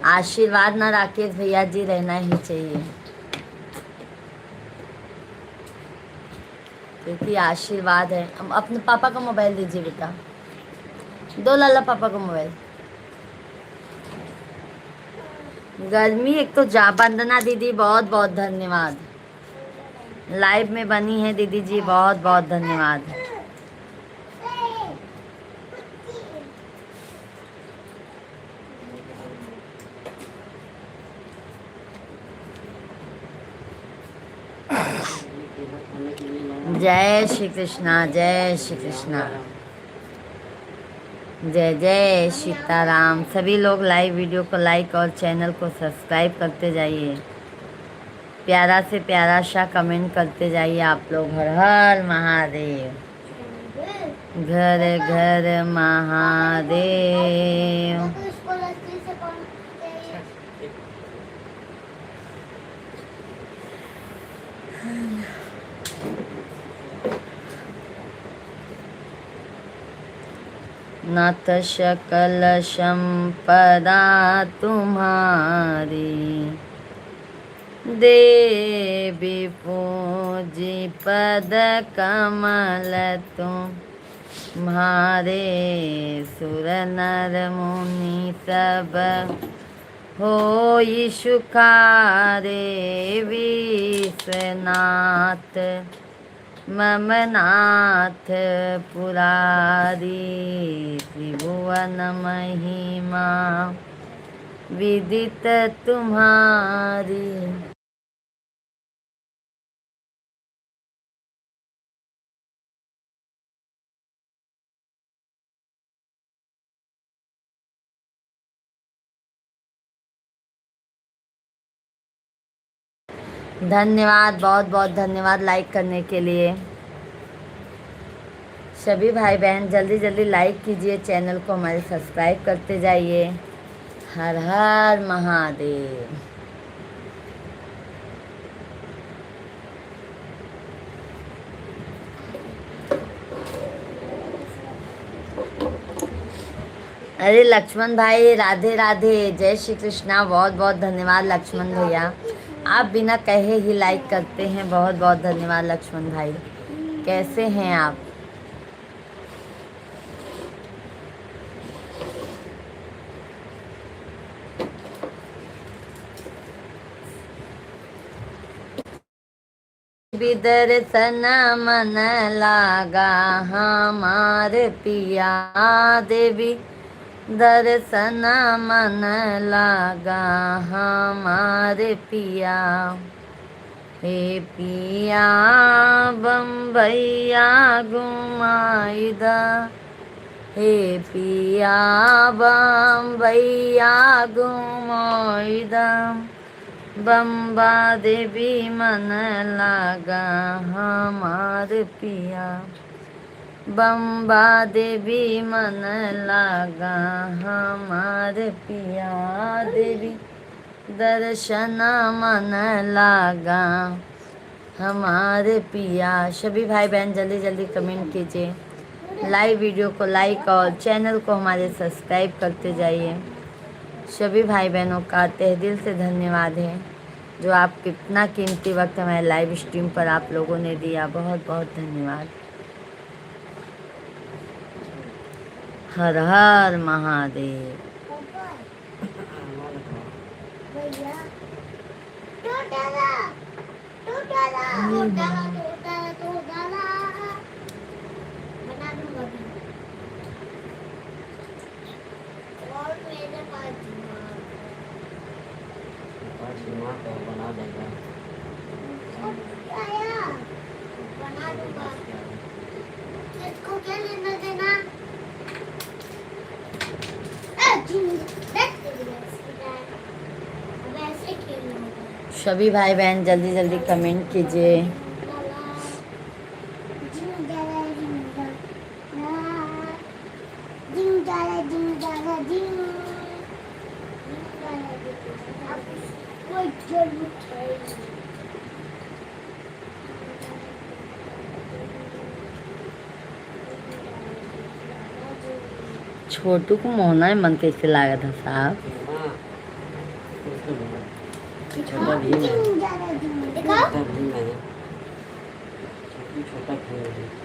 Speaker 1: आशीर्वाद ना राकेश भैया जी रहना ही चाहिए, क्योंकि आशीर्वाद है। हम अपने पापा का मोबाइल दीजिए बेटा, दो लाला पापा का मोबाइल। गर्मी एक तो जा। वंदना दीदी बहुत बहुत धन्यवाद, लाइव में बनी है दीदी जी, बहुत बहुत धन्यवाद। जय श्री कृष्णा, जय श्री कृष्णा, जय जय सीताराम। सभी लोग लाइव वीडियो को लाइक और चैनल को सब्सक्राइब करते जाइए, प्यारा से प्यारा सा कमेंट करते जाइए आप लोग। हर हर महादेव, घर घर महादेव।
Speaker 2: तो इसको लकड़ी से कौन चाहिए?
Speaker 1: नाथ सकल संपदा तुम्हारी, देवी पूजी पद कमल तुम्हारे। सुर नर मुनि सब होई सुखारे, विश्वनाथ मम नाथ पुरारी। त्रिभुवन महिमा विदित तुम्हारी। धन्यवाद, बहुत बहुत धन्यवाद लाइक करने के लिए। सभी भाई बहन जल्दी जल्दी लाइक कीजिए, चैनल को हमारे सब्सक्राइब करते जाइए। हर हर महादेव। अरे लक्ष्मण भाई राधे राधे, जय श्री कृष्णा। बहुत बहुत धन्यवाद लक्ष्मण भैया, आप बिना कहे ही लाइक करते हैं। बहुत बहुत धन्यवाद लक्ष्मण भाई। कैसे हैं आप? दर्शन मन लागा हमारे पिया, देवी दर्शन मन लागा हमारे पिया। हे पिया बम्बैया घुमाईदा, हे पिया बम्बैया घुमाईदा। बम्बा देवी मन लागा हमार पिया, बम्बा देवी मन लागा हमार पिया। देवी दर्शन मन लागा हमारे पिया। सभी भाई बहन जल्दी जल्दी कमेंट कीजिए, लाइव वीडियो को लाइक और चैनल को हमारे सब्सक्राइब करते जाइए। सभी भाई बहनों का तहे दिल से धन्यवाद है, जो आप कितना कीमती वक्त हमारे लाइव स्ट्रीम पर आप लोगों ने दिया। बहुत बहुत धन्यवाद। हर हर महादेव।
Speaker 2: भैया टोटाला टोटाला टोटाला टोटाला टोटाला बना दूंगा भी। और मेरे पास दिमाग
Speaker 3: तो बना देगा।
Speaker 2: आया बना दूंगा। इसको क्या लेना देना? अब ऐसे खेलना होगा।
Speaker 1: सभी भाई बहन जल्दी जल्दी कमेंट कीजिए। छोटू को मोहना में मन कैसे लगा था साहब?
Speaker 3: छोटा भीम है। छोटा भीम है। छोटा भीम है।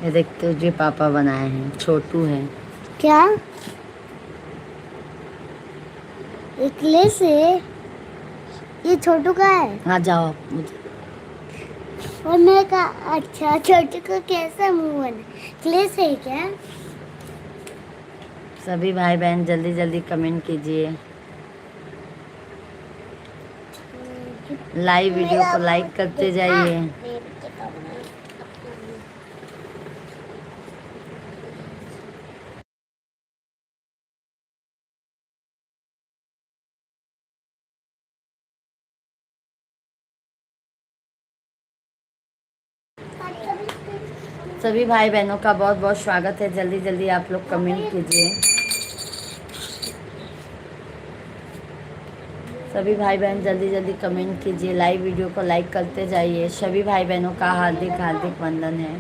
Speaker 1: ये देखते हो जो पापा बनाए हैं, छोटू है।
Speaker 2: क्या इकले से ये छोटू का है।
Speaker 1: हाँ जाओ आप, मुझे
Speaker 2: और मैं का अच्छा छोटू का कैसा मुंह बना, क्ले से है क्या?
Speaker 1: सभी भाई बहन जल्दी जल्दी कमेंट कीजिए, लाइव वीडियो को लाइक करते जाइए। सभी भाई बहनों का बहुत बहुत स्वागत है, जल्दी जल्दी आप लोग कमेंट कीजिए। सभी भाई बहन जल्दी जल्दी कमेंट कीजिए, लाइव वीडियो को लाइक करते जाइए। सभी भाई बहनों का हार्दिक हार्दिक वंदन है।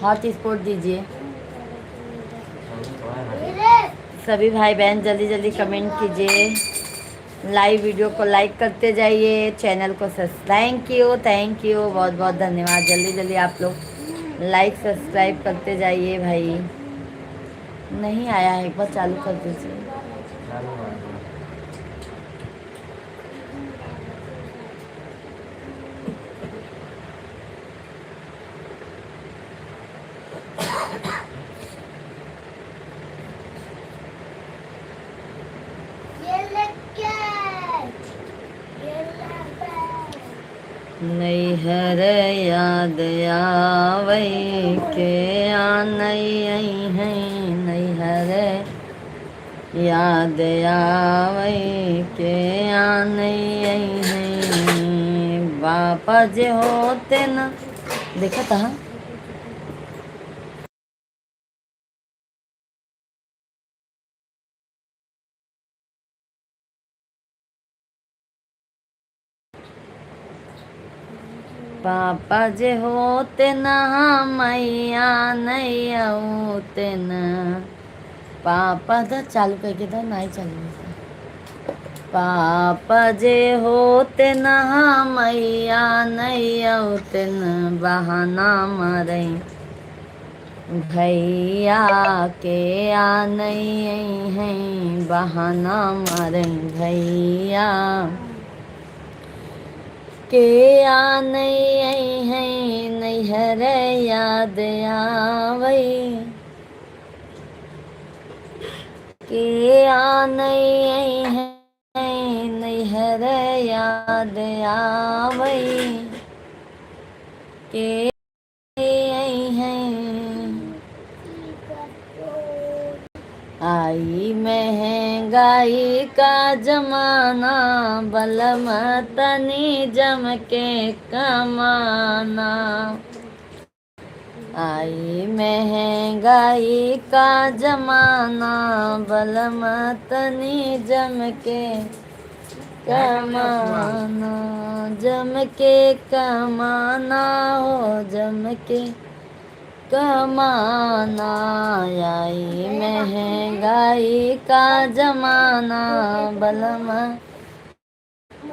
Speaker 1: हॉट स्पॉट दीजिए। सभी भाई बहन जल्दी जल्दी कमेंट कीजिए, लाइव वीडियो को लाइक करते जाइए, चैनल को थैंक यू बहुत बहुत धन्यवाद। जल्दी जल्दी आप लोग लाइक सब्सक्राइब करते जाइए भाई। नहीं आया है, एक बार चालू कर दीजिए। नैहर याद आवै के आनई है, नैहर याद आवै के आनई है। बापा जे होते न देखा था। पापा जे होते न मैया नहीं आते न। पापा द चालू करके था, नहीं चालू होता। पापा जे होते न मैया नहीं आते न, बहाना मारे भैया के आ नहीं है, बहाना मारे भैया के आ नहीं है। नैहर याद आवै के आ नहीं है, नैहर याद आवै के है। आई महंगाई का जमाना, बलम तनी जम के कमाना। आई महंगाई का जमाना, बलम तनी जम के कमाना। जम के कमाना हो, जम के कमाना। आई महंगाई का जमाना, बलम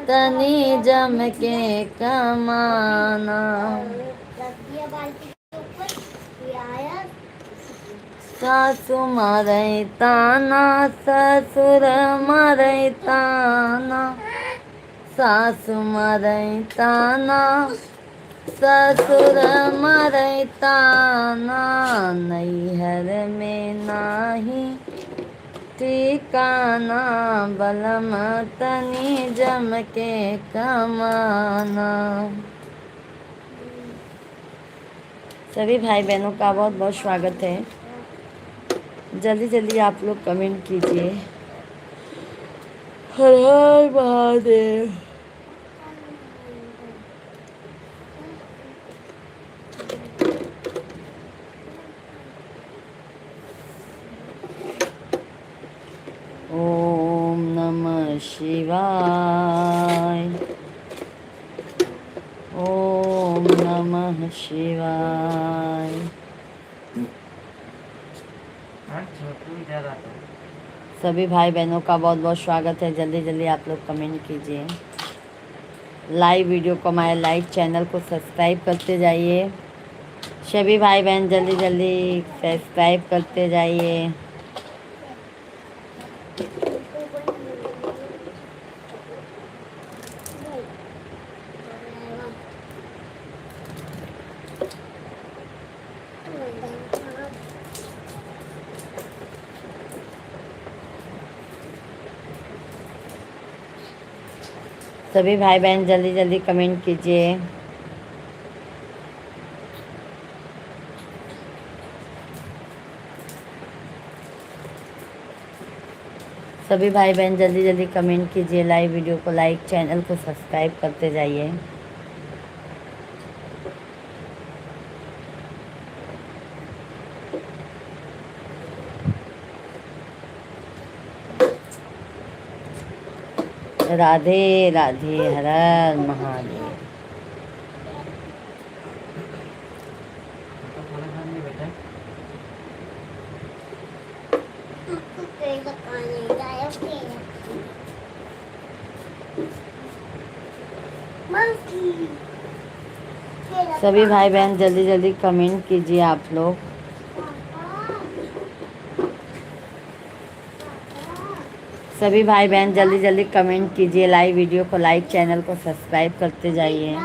Speaker 1: तनी जम के कमाना। सासु मारे ताना, ससुर मारे ताना। सासु मारे ताना, ससुर मारे ताना। नैहर में नाही ठिकाना, बलम तनी जम के कमाना। सभी भाई बहनों का बहुत बहुत स्वागत है, जल्दी जल्दी आप लोग कमेंट कीजिए। हर हर महादेव। ओम नमः शिवाय, ओम नमः शिवाय। सभी भाई बहनों का बहुत बहुत स्वागत है, जल्दी जल्दी आप लोग कमेंट कीजिए, लाइव वीडियो को हमारे लाइव चैनल को सब्सक्राइब करते जाइए। सभी भाई बहन जल्दी जल्दी सब्सक्राइब करते जाइए। सभी भाई बहन जल्दी जल्दी कमेंट कीजिए। सभी भाई बहन जल्दी जल्दी कमेंट कीजिए, लाइव वीडियो को लाइक, चैनल को सब्सक्राइब करते जाइए। राधे राधे, हर हर महादेव।
Speaker 3: तो खाना खाने बेटा
Speaker 1: सभी भाई बहन जल्दी जल्दी कमेंट कीजिए आप लोग। सभी भाई बहन जल्दी जल्दी कमेंट कीजिए, लाइव वीडियो को लाइक, चैनल को सब्सक्राइब करते जाइए।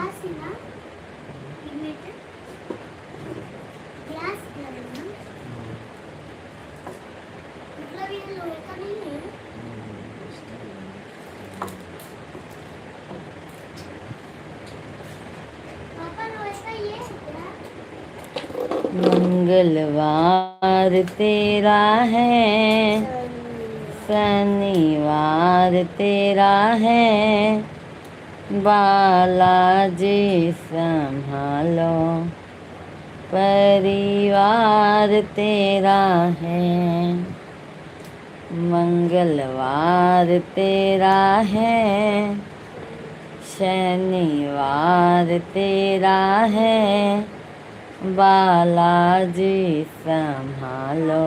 Speaker 1: मंगलवार तेरा है, शनिवार तेरा है, बालाजी संभालो, परिवार तेरा है। मंगलवार तेरा है, शनिवार तेरा है, बालाजी संभालो,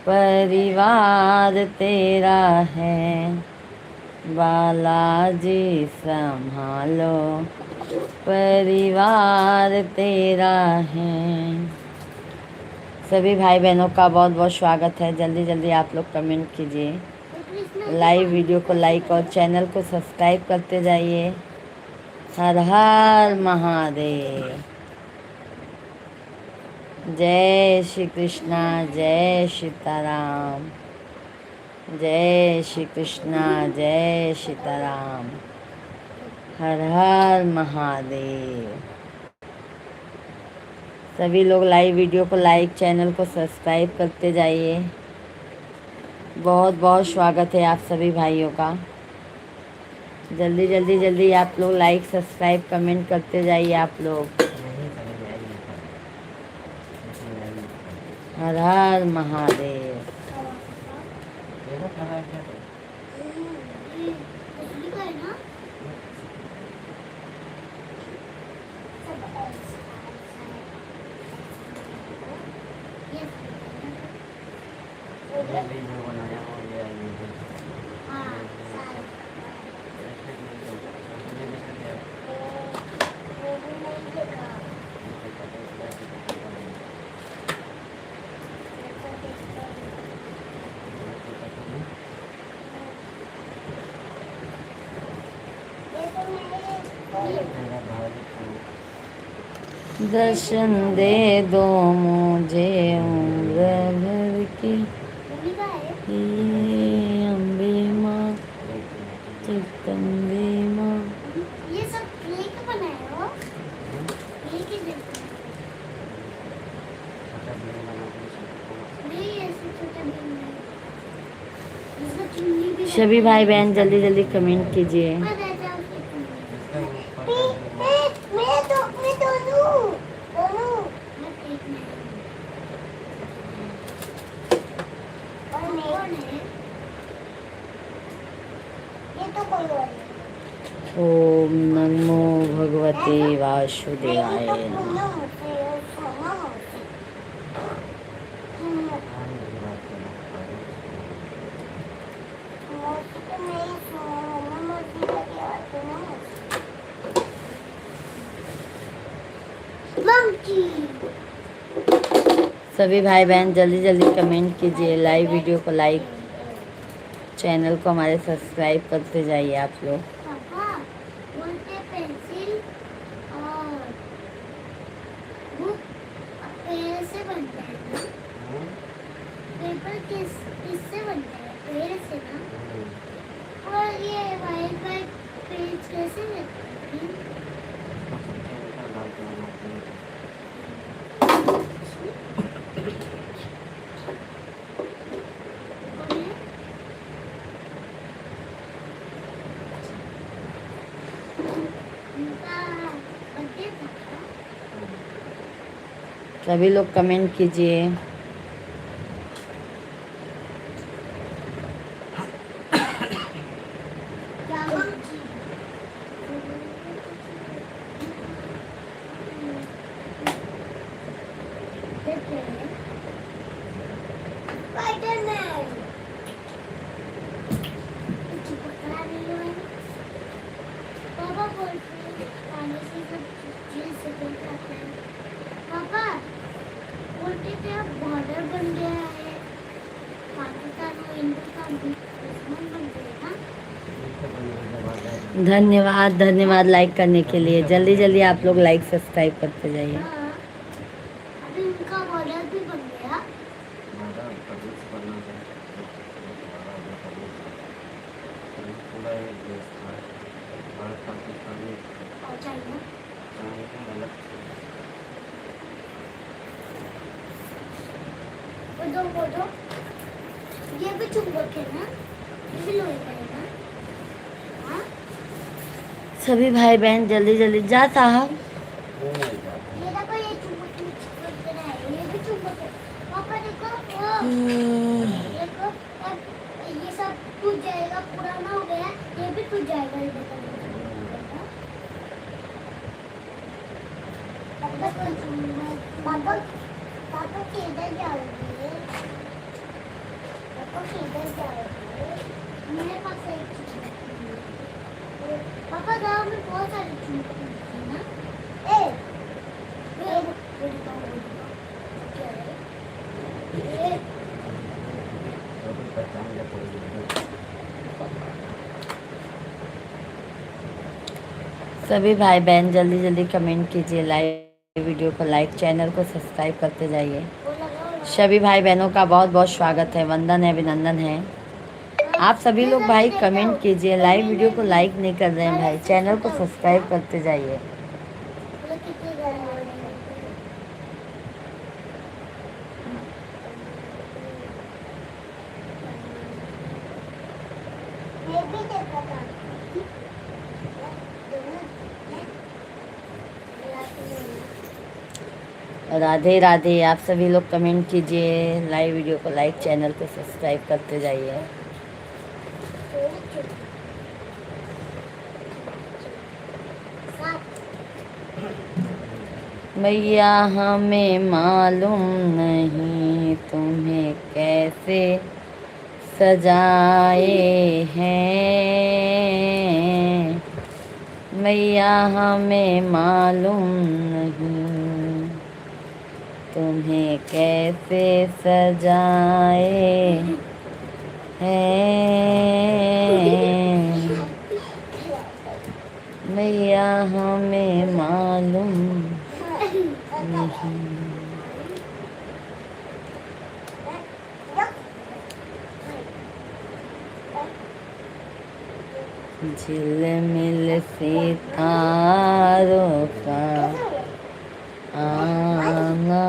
Speaker 1: परिवार तेरा है। बालाजी संभालो, परिवार तेरा है। सभी भाई बहनों का बहुत बहुत स्वागत है। जल्दी जल्दी आप लोग कमेंट कीजिए, लाइव वीडियो को लाइक और चैनल को सब्सक्राइब करते जाइए। हर हर महादेव। जय श्री कृष्णा, जय सीताराम, जय श्री कृष्णा, जय सीताराम, हर हर महादेव। सभी लोग लाइव वीडियो को लाइक, चैनल को सब्सक्राइब करते जाइए। बहुत बहुत स्वागत है आप सभी भाइयों का। जल्दी जल्दी जल्दी आप लोग लाइक, सब्सक्राइब, कमेंट करते जाइए आप लोग। हर हर महादेव। दर्शन दे दो मुझे उम्र भर की, ये अम्बे माँ, जगदम्बे माँ।
Speaker 2: ये सब क्ले का बनाया हो? क्ले के जैसे? नहीं, ऐसे छोटा भी नहीं। इसका चुन्नी भी
Speaker 1: सभी भाई बहन जल्दी जल्दी कमेंट कीजिए। ओम नमो भगवते वासुदेवाय नमः। सभी भाई बहन जल्दी जल्दी कमेंट कीजिए, लाइव वीडियो को लाइक, चैनल को हमारे सब्सक्राइब करते जाइए आप लोग।
Speaker 2: पापा बोलते पेंसिल और बुक पेड़ से बनता है ना? पेपर किससे बनता है? पेड़ से ना? और ये वाइट पेन कैसे लेते हैं? उनका बर्थडे था क्या?
Speaker 1: सभी लोग कमेंट कीजिए।
Speaker 2: क्या हम स्पाइडरमैन कुछ पकड़ा नहीं हुआ है। पापा बोलते हैं पानी से सब चीज से करते हैं। पापा बोलते थे अब बॉर्डर बन गया है पाकिस्तान और इंडिया का दुश्मन बन गया ना।
Speaker 1: धन्यवाद धन्यवाद लाइक करने के लिए। जल्दी जल्दी आप लोग लाइक सब्सक्राइब करते जाइए।
Speaker 2: हाँ, अभी उनका बॉर्डर भी बन गया। और चाइना वो दो ये भी चुंबक है ना, ये भी लोहे का है ना। हाँ
Speaker 1: सभी भाई बहन जल्दी जल्दी जा साहब।
Speaker 2: ये देखो ये चुंबक में चिपक रहा है, ये भी चुंबक है। पापा देखो देखो अब ये सब टूट जाएगा, पुराना हो गया, ये भी टूट जाएगा। ये देखो पापा पापा किधर जाओगे? पापा किधर जाओगे? मेरे पास एक चुंबक है। पापा गाँव में बहुत सारे चुंबक हैं ना। ए क्या है? ए
Speaker 1: सभी भाई बहन जल्दी जल्दी कमेंट कीजिए, लाइव वीडियो को लाइक, चैनल को सब्सक्राइब करते जाइए।
Speaker 2: वो लगाओ।
Speaker 1: सभी भाई बहनों का बहुत बहुत स्वागत है, वंदन है, अभिनंदन है। आप सभी लोग भाई कमेंट कीजिए, लाइव वीडियो को लाइक नहीं कर रहे हैं भाई, चैनल को सब्सक्राइब करते जाइए। राधे राधे। आप सभी लोग कमेंट कीजिए, लाइव वीडियो को लाइक, चैनल को सब्सक्राइब करते जाइए। भैया हमें मालूम नहीं तुम्हें कैसे सजाए हैं, भैया हमें मालूम नहीं तुम्हें कैसे सजाए हैं, भैया हमें मालूम नहीं। झिलमिल सितारों का आना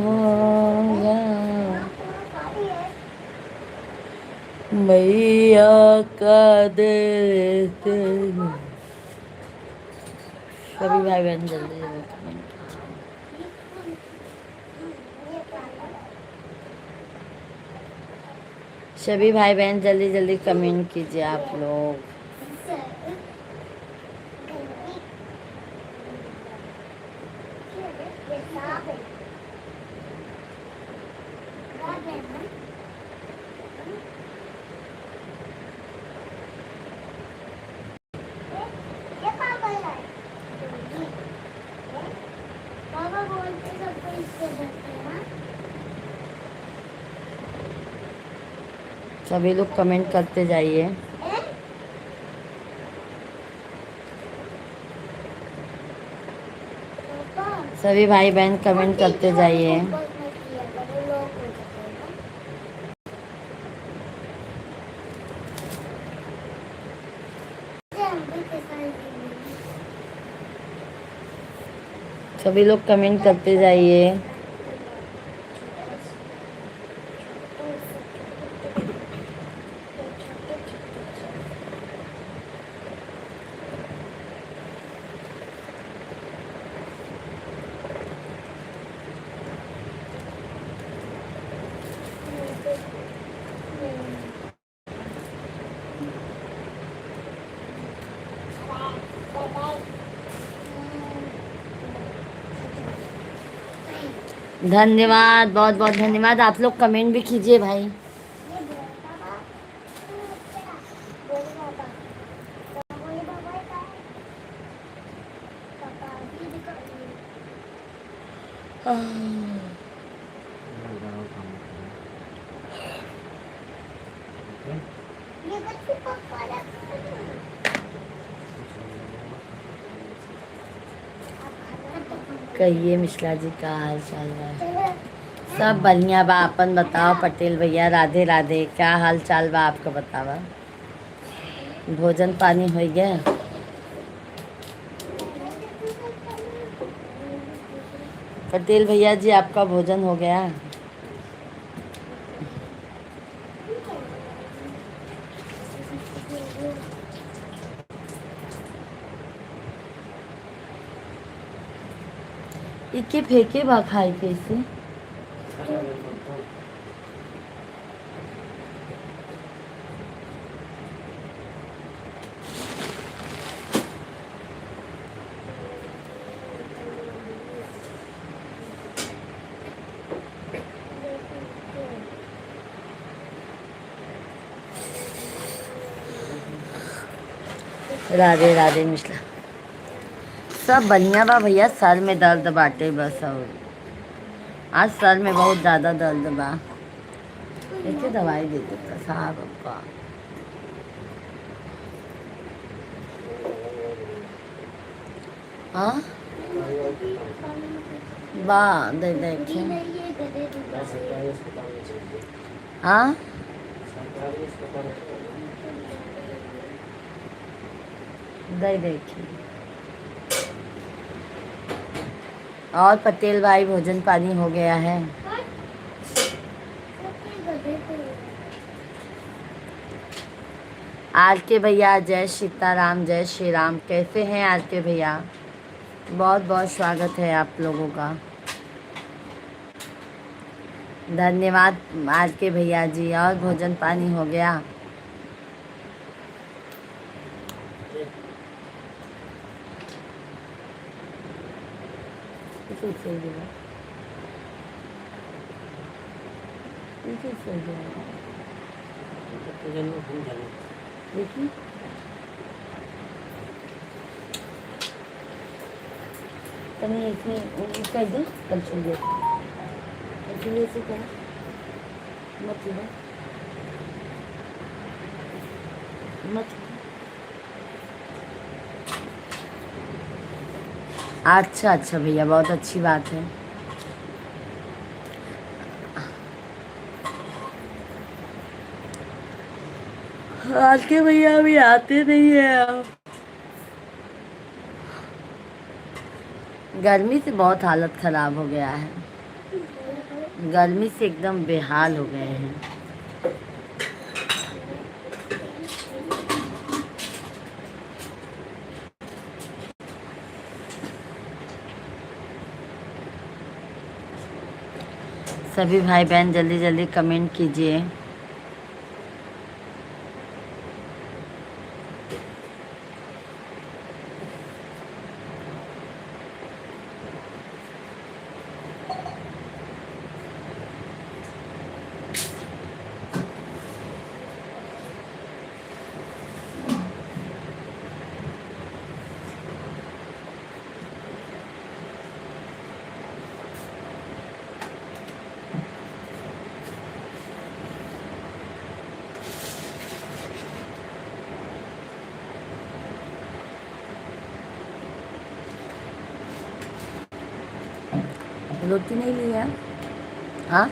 Speaker 1: होगा, भैया का देते। सभी भाई बहन जल्दी जल्दी कमेंट कीजिए। सभी भाई बहन जल्दी जल्दी कमेंट कीजिए आप लोग।
Speaker 2: पापा बोलते सबको इससे डरते हैं ना।
Speaker 1: सभी लोग कमेंट करते जाइए। सभी भाई बहन कमेंट करते जाइए। सभी लोग कमेंट करते जाइए। धन्यवाद, बहुत बहुत धन्यवाद। आप लोग कमेंट भी कीजिए भाई।
Speaker 2: ये बोला पापा, बोलो पापा, बोले पापा का पापा भी दिखा ये कुछ पापा
Speaker 1: कहिए मिश्रा जी का हाल चाल बा? सब बढ़िया बा। अपन बताओ पटेल भैया, राधे राधे। क्या हाल चाल बा आपका बतावा? भोजन पानी हो गया? पटेल भैया जी, आपका भोजन हो गया? इके फेंके बा खाई कैसे? राधे राधे मिश्रा। सब बढ़िया बा भैया। सर में दर्द बाटे बस। और आज सर में बहुत ज़्यादा दर्द बा। देखिए दवाई दे देता साहब आपका। हाँ बा दे देखिए। हाँ दे देखिए। और पटेल भाई, भोजन पानी हो गया है? आर के भैया, जय सीताराम, जय श्री राम। कैसे हैं आर के भैया? बहुत बहुत स्वागत है आप लोगों का। धन्यवाद आर के भैया जी। और भोजन पानी हो गया? देखिए तनी इसमें कर दो कल छोड़ इसलिए से क्या मत लो मत। अच्छा अच्छा भैया, बहुत अच्छी बात है। आज के भैया अभी आते नहीं है। गर्मी से बहुत हालत खराब हो गया है। गर्मी से एकदम बेहाल हो गए हैं। सभी भाई बहन जल्दी जल्दी कमेंट कीजिए। रोटी नहीं लिया? हाँ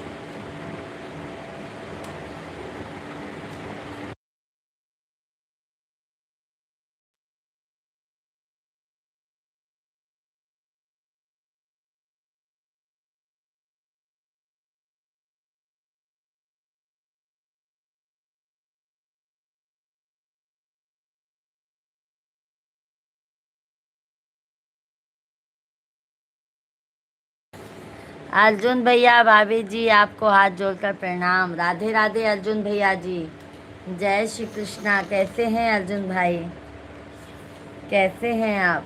Speaker 1: अर्जुन भैया भाभी जी आपको हाथ जोड़कर प्रणाम। राधे राधे अर्जुन भैया जी, जय श्री कृष्णा। कैसे हैं अर्जुन भाई, कैसे हैं आप?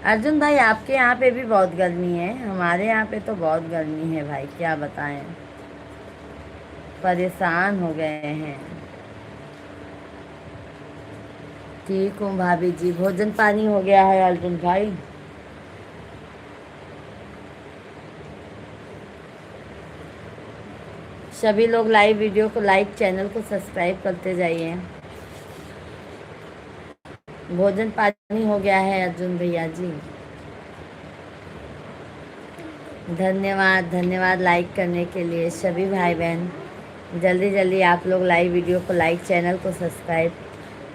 Speaker 1: अर्जुन भाई आपके यहाँ पे भी बहुत गर्मी है, हमारे यहाँ पे तो बहुत गर्मी है भाई, क्या बताएं, परेशान हो गए हैं। ठीक हूँ भाभी जी, भोजन पानी हो गया है अर्जुन भाई? सभी लोग लाइव वीडियो को लाइक, चैनल को सब्सक्राइब करते जाइए। भोजन पानी हो गया है अर्जुन भैया जी? धन्यवाद धन्यवाद लाइक करने के लिए सभी भाई बहन। जल्दी जल्दी आप लोग लाइव वीडियो को लाइक, चैनल को सब्सक्राइब।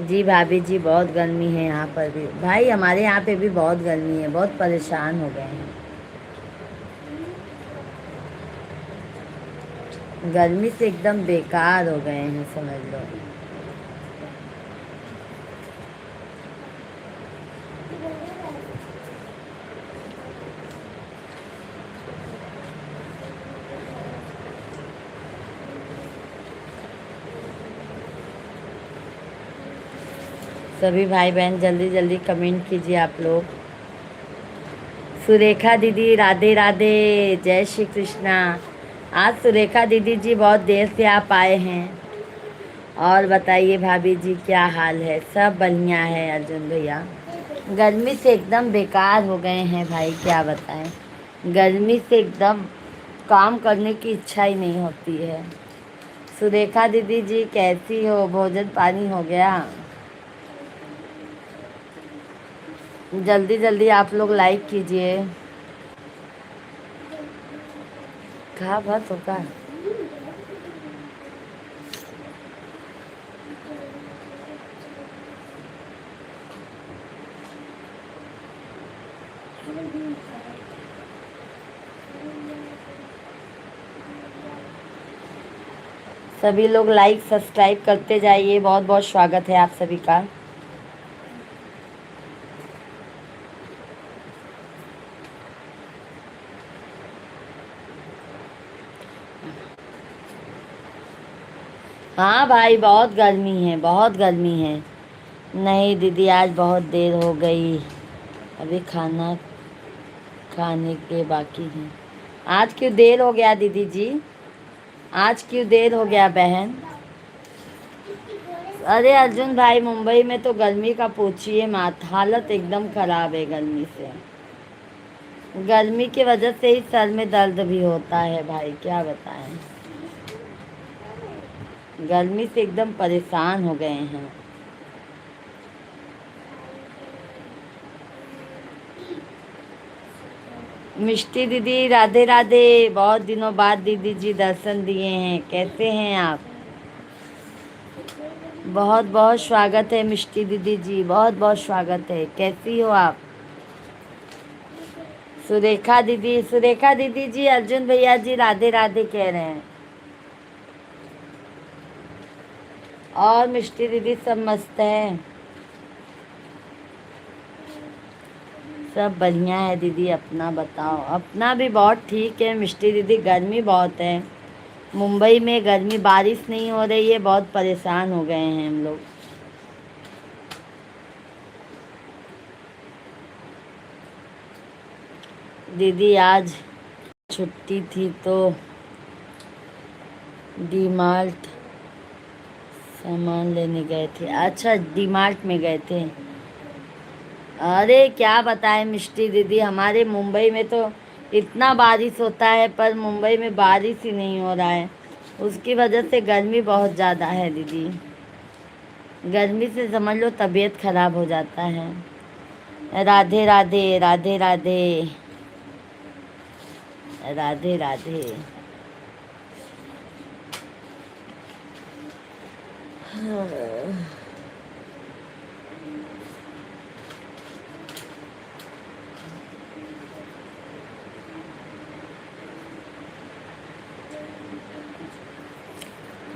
Speaker 1: जी भाभी जी बहुत गर्मी है यहाँ पर भी भाई, हमारे यहाँ पे भी बहुत गर्मी है, बहुत परेशान हो गए हैं। गर्मी से एकदम बेकार हो गए हैं समझ लो। सभी भाई बहन जल्दी जल्दी कमेंट कीजिए आप लोग। सुरेखा दीदी राधे राधे, जय श्री कृष्णा। आज सुरेखा दीदी जी बहुत देर से आप आए हैं। और बताइए भाभी जी क्या हाल है? सब बढ़िया है अर्जुन भैया। गर्मी से एकदम बेकार हो गए हैं भाई, क्या बताएं, गर्मी से एकदम काम करने की इच्छा ही नहीं होती है। सुरेखा दीदी जी कैसी हो, भोजन पानी हो गया? जल्दी जल्दी आप लोग लाइक कीजिए। कहाँ बात होगा? सभी लोग लाइक सब्सक्राइब करते जाइए, बहुत बहुत स्वागत है आप सभी का। हाँ भाई बहुत गर्मी है, बहुत गर्मी है। नहीं दीदी आज बहुत देर हो गई, अभी खाना खाने के बाकी हैं। आज क्यों देर हो गया दीदी जी, आज क्यों देर हो गया बहन? अरे अर्जुन भाई मुंबई में तो गर्मी का पूछिए मत, हालत एकदम ख़राब है गर्मी से। गर्मी की वजह से ही सर में दर्द भी होता है भाई, क्या बताएं, गर्मी से एकदम परेशान हो गए हैं। मिष्टी दीदी राधे राधे, बहुत दिनों बाद दीदी जी दर्शन दिए हैं, कैसे हैं आप? बहुत बहुत स्वागत है मिष्टी दीदी जी, बहुत बहुत स्वागत है, कैसी हो आप? सुरेखा दीदी जी अर्जुन भैया जी राधे राधे कह रहे हैं। और मिष्टी दीदी सब मस्त है, सब बढ़िया है दीदी, अपना बताओ? अपना भी बहुत ठीक है मिष्टी दीदी, गर्मी बहुत है मुंबई में, गर्मी, बारिश नहीं हो रही है, बहुत परेशान हो गए हैं हम लोग। दीदी आज छुट्टी थी तो डीमार्ट सामान लेने गए थे। अच्छा डीमार्ट में गए थे। अरे क्या बताएं मिष्टी दीदी, हमारे मुंबई में तो इतना बारिश होता है पर मुंबई में बारिश ही नहीं हो रहा है, उसकी वजह से गर्मी बहुत ज़्यादा है दीदी। गर्मी से समझ लो तबीयत खराब हो जाता है। राधे राधे राधे राधे राधे राधे।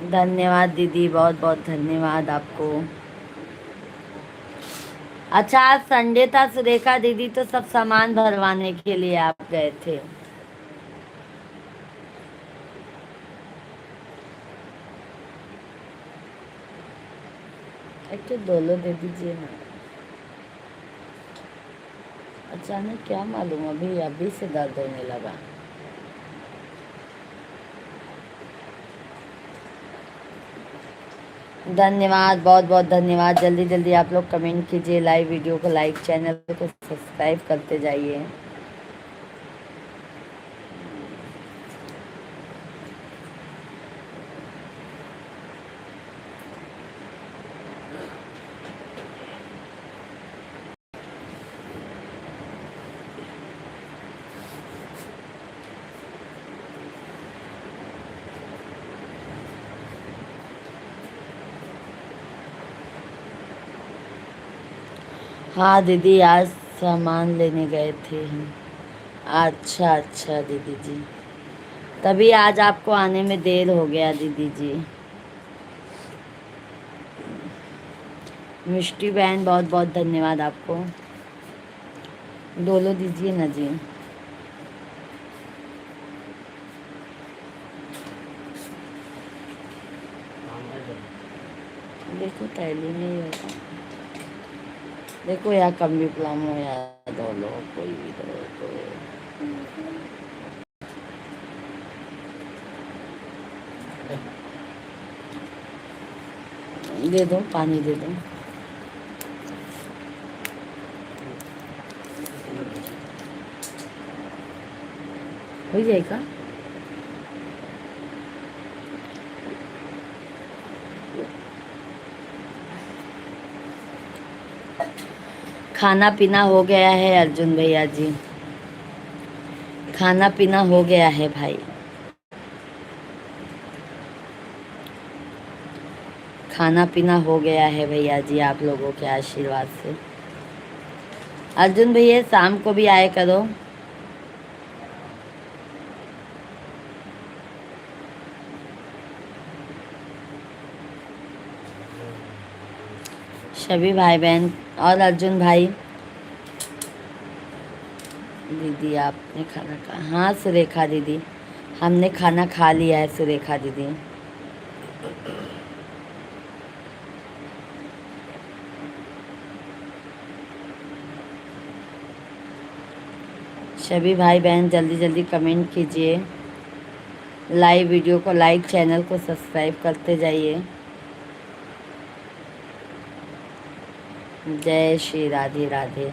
Speaker 1: धन्यवाद दीदी, बहुत बहुत धन्यवाद आपको। अच्छा, आज संडे था सुरेखा दीदी, तो सब सामान भरवाने के लिए आप गए थे। एक तो डोलो दे दीजिए ना। अचानक क्या मालूम, अभी अभी से दर्द होने लगा। धन्यवाद, बहुत बहुत धन्यवाद। जल्दी जल्दी आप लोग कमेंट कीजिए, लाइव वीडियो को लाइक, चैनल को सब्सक्राइब करते जाइए। हाँ दीदी, आज सामान लेने गए थे हम। अच्छा अच्छा दीदी जी, तभी आज आपको आने में देर हो गया दीदी जी। मिष्टी बहन, बहुत बहुत धन्यवाद आपको। डोलो दीजिए ना जी। देखो तैली में ही होगा। देखो या कम भी प्लाम हो या डोलो, कोई भी दो तो। दे दो, पानी दे दो। हो जाएगा। खाना पीना हो गया है अर्जुन भैया जी, खाना पीना हो गया है भाई। खाना पीना हो गया है भैया जी, आप लोगों के आशीर्वाद से। अर्जुन भैया शाम को भी आए करो। सभी भाई बहन और अर्जुन भाई। दीदी आपने खाना खा? हाँ सुरेखा दीदी, हमने खाना खा लिया है सुरेखा दीदी। सभी भाई बहन जल्दी जल्दी कमेंट कीजिए, लाइव वीडियो को लाइक, चैनल को सब्सक्राइब करते जाइए। जय श्री राधे राधे।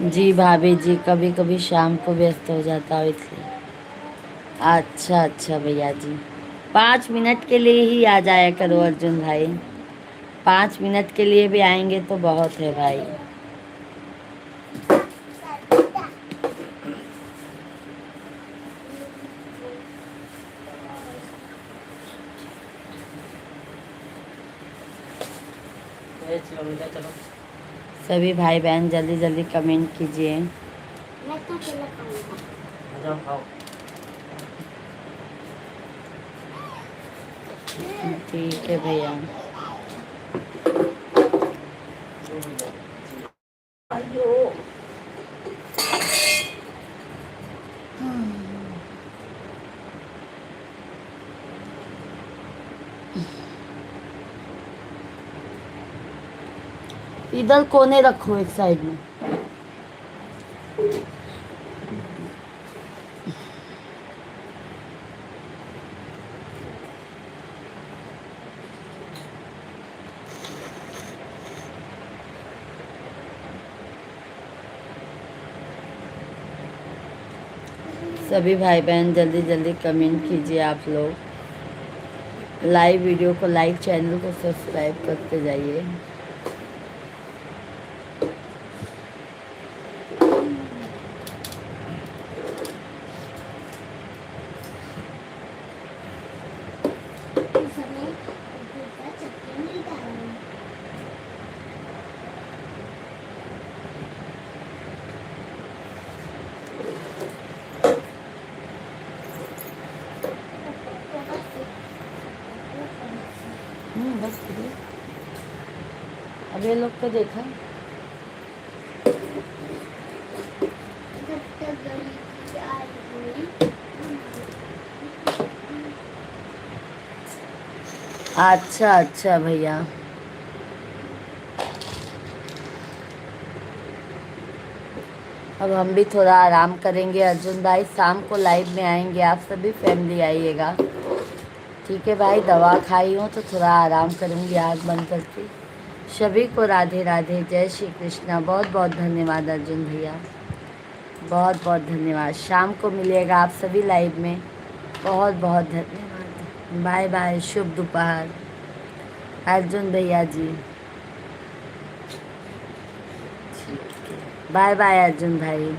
Speaker 1: जी भाभी जी, कभी कभी शाम को व्यस्त हो जाता हूँ इसलिए। अच्छा अच्छा भैया जी, 5 मिनट के लिए ही आ जाया करो अर्जुन भाई, 5 मिनट के लिए भी आएंगे तो बहुत है भाई।
Speaker 3: चलो
Speaker 1: सभी भाई बहन जल्दी जल्दी कमेंट कीजिए।
Speaker 2: मैं तो केला खाऊंगा।
Speaker 3: जाओ खाओ।
Speaker 1: ठीक है भैया। इधर कोने रखो एक साइड में। सभी भाई बहन जल्दी जल्दी कमेंट कीजिए आप लोग, लाइव वीडियो को लाइक, चैनल को सब्सक्राइब करते जाइए।
Speaker 2: इस समय ऊपर चक्कर नहीं डालना।
Speaker 1: बस करिए। अब ये लोग को देखा।
Speaker 2: जब तक गली की आई हुई
Speaker 1: अच्छा अच्छा भैया, अब हम भी थोड़ा आराम करेंगे। अर्जुन भाई शाम को लाइव में आएंगे, आप सभी फैमिली आइएगा। ठीक है भाई, दवा खाई हूँ तो थोड़ा आराम करूँगी आँख बंद करके। सभी को राधे राधे, जय श्री कृष्णा। बहुत बहुत धन्यवाद अर्जुन भैया, बहुत बहुत धन्यवाद। शाम को मिलिएगा आप सभी लाइव में। बहुत बहुत धन्यवाद। बाय बाय, शुभ दोपहर अर्जुन भैया जी। बाय बाय अर्जुन भाई।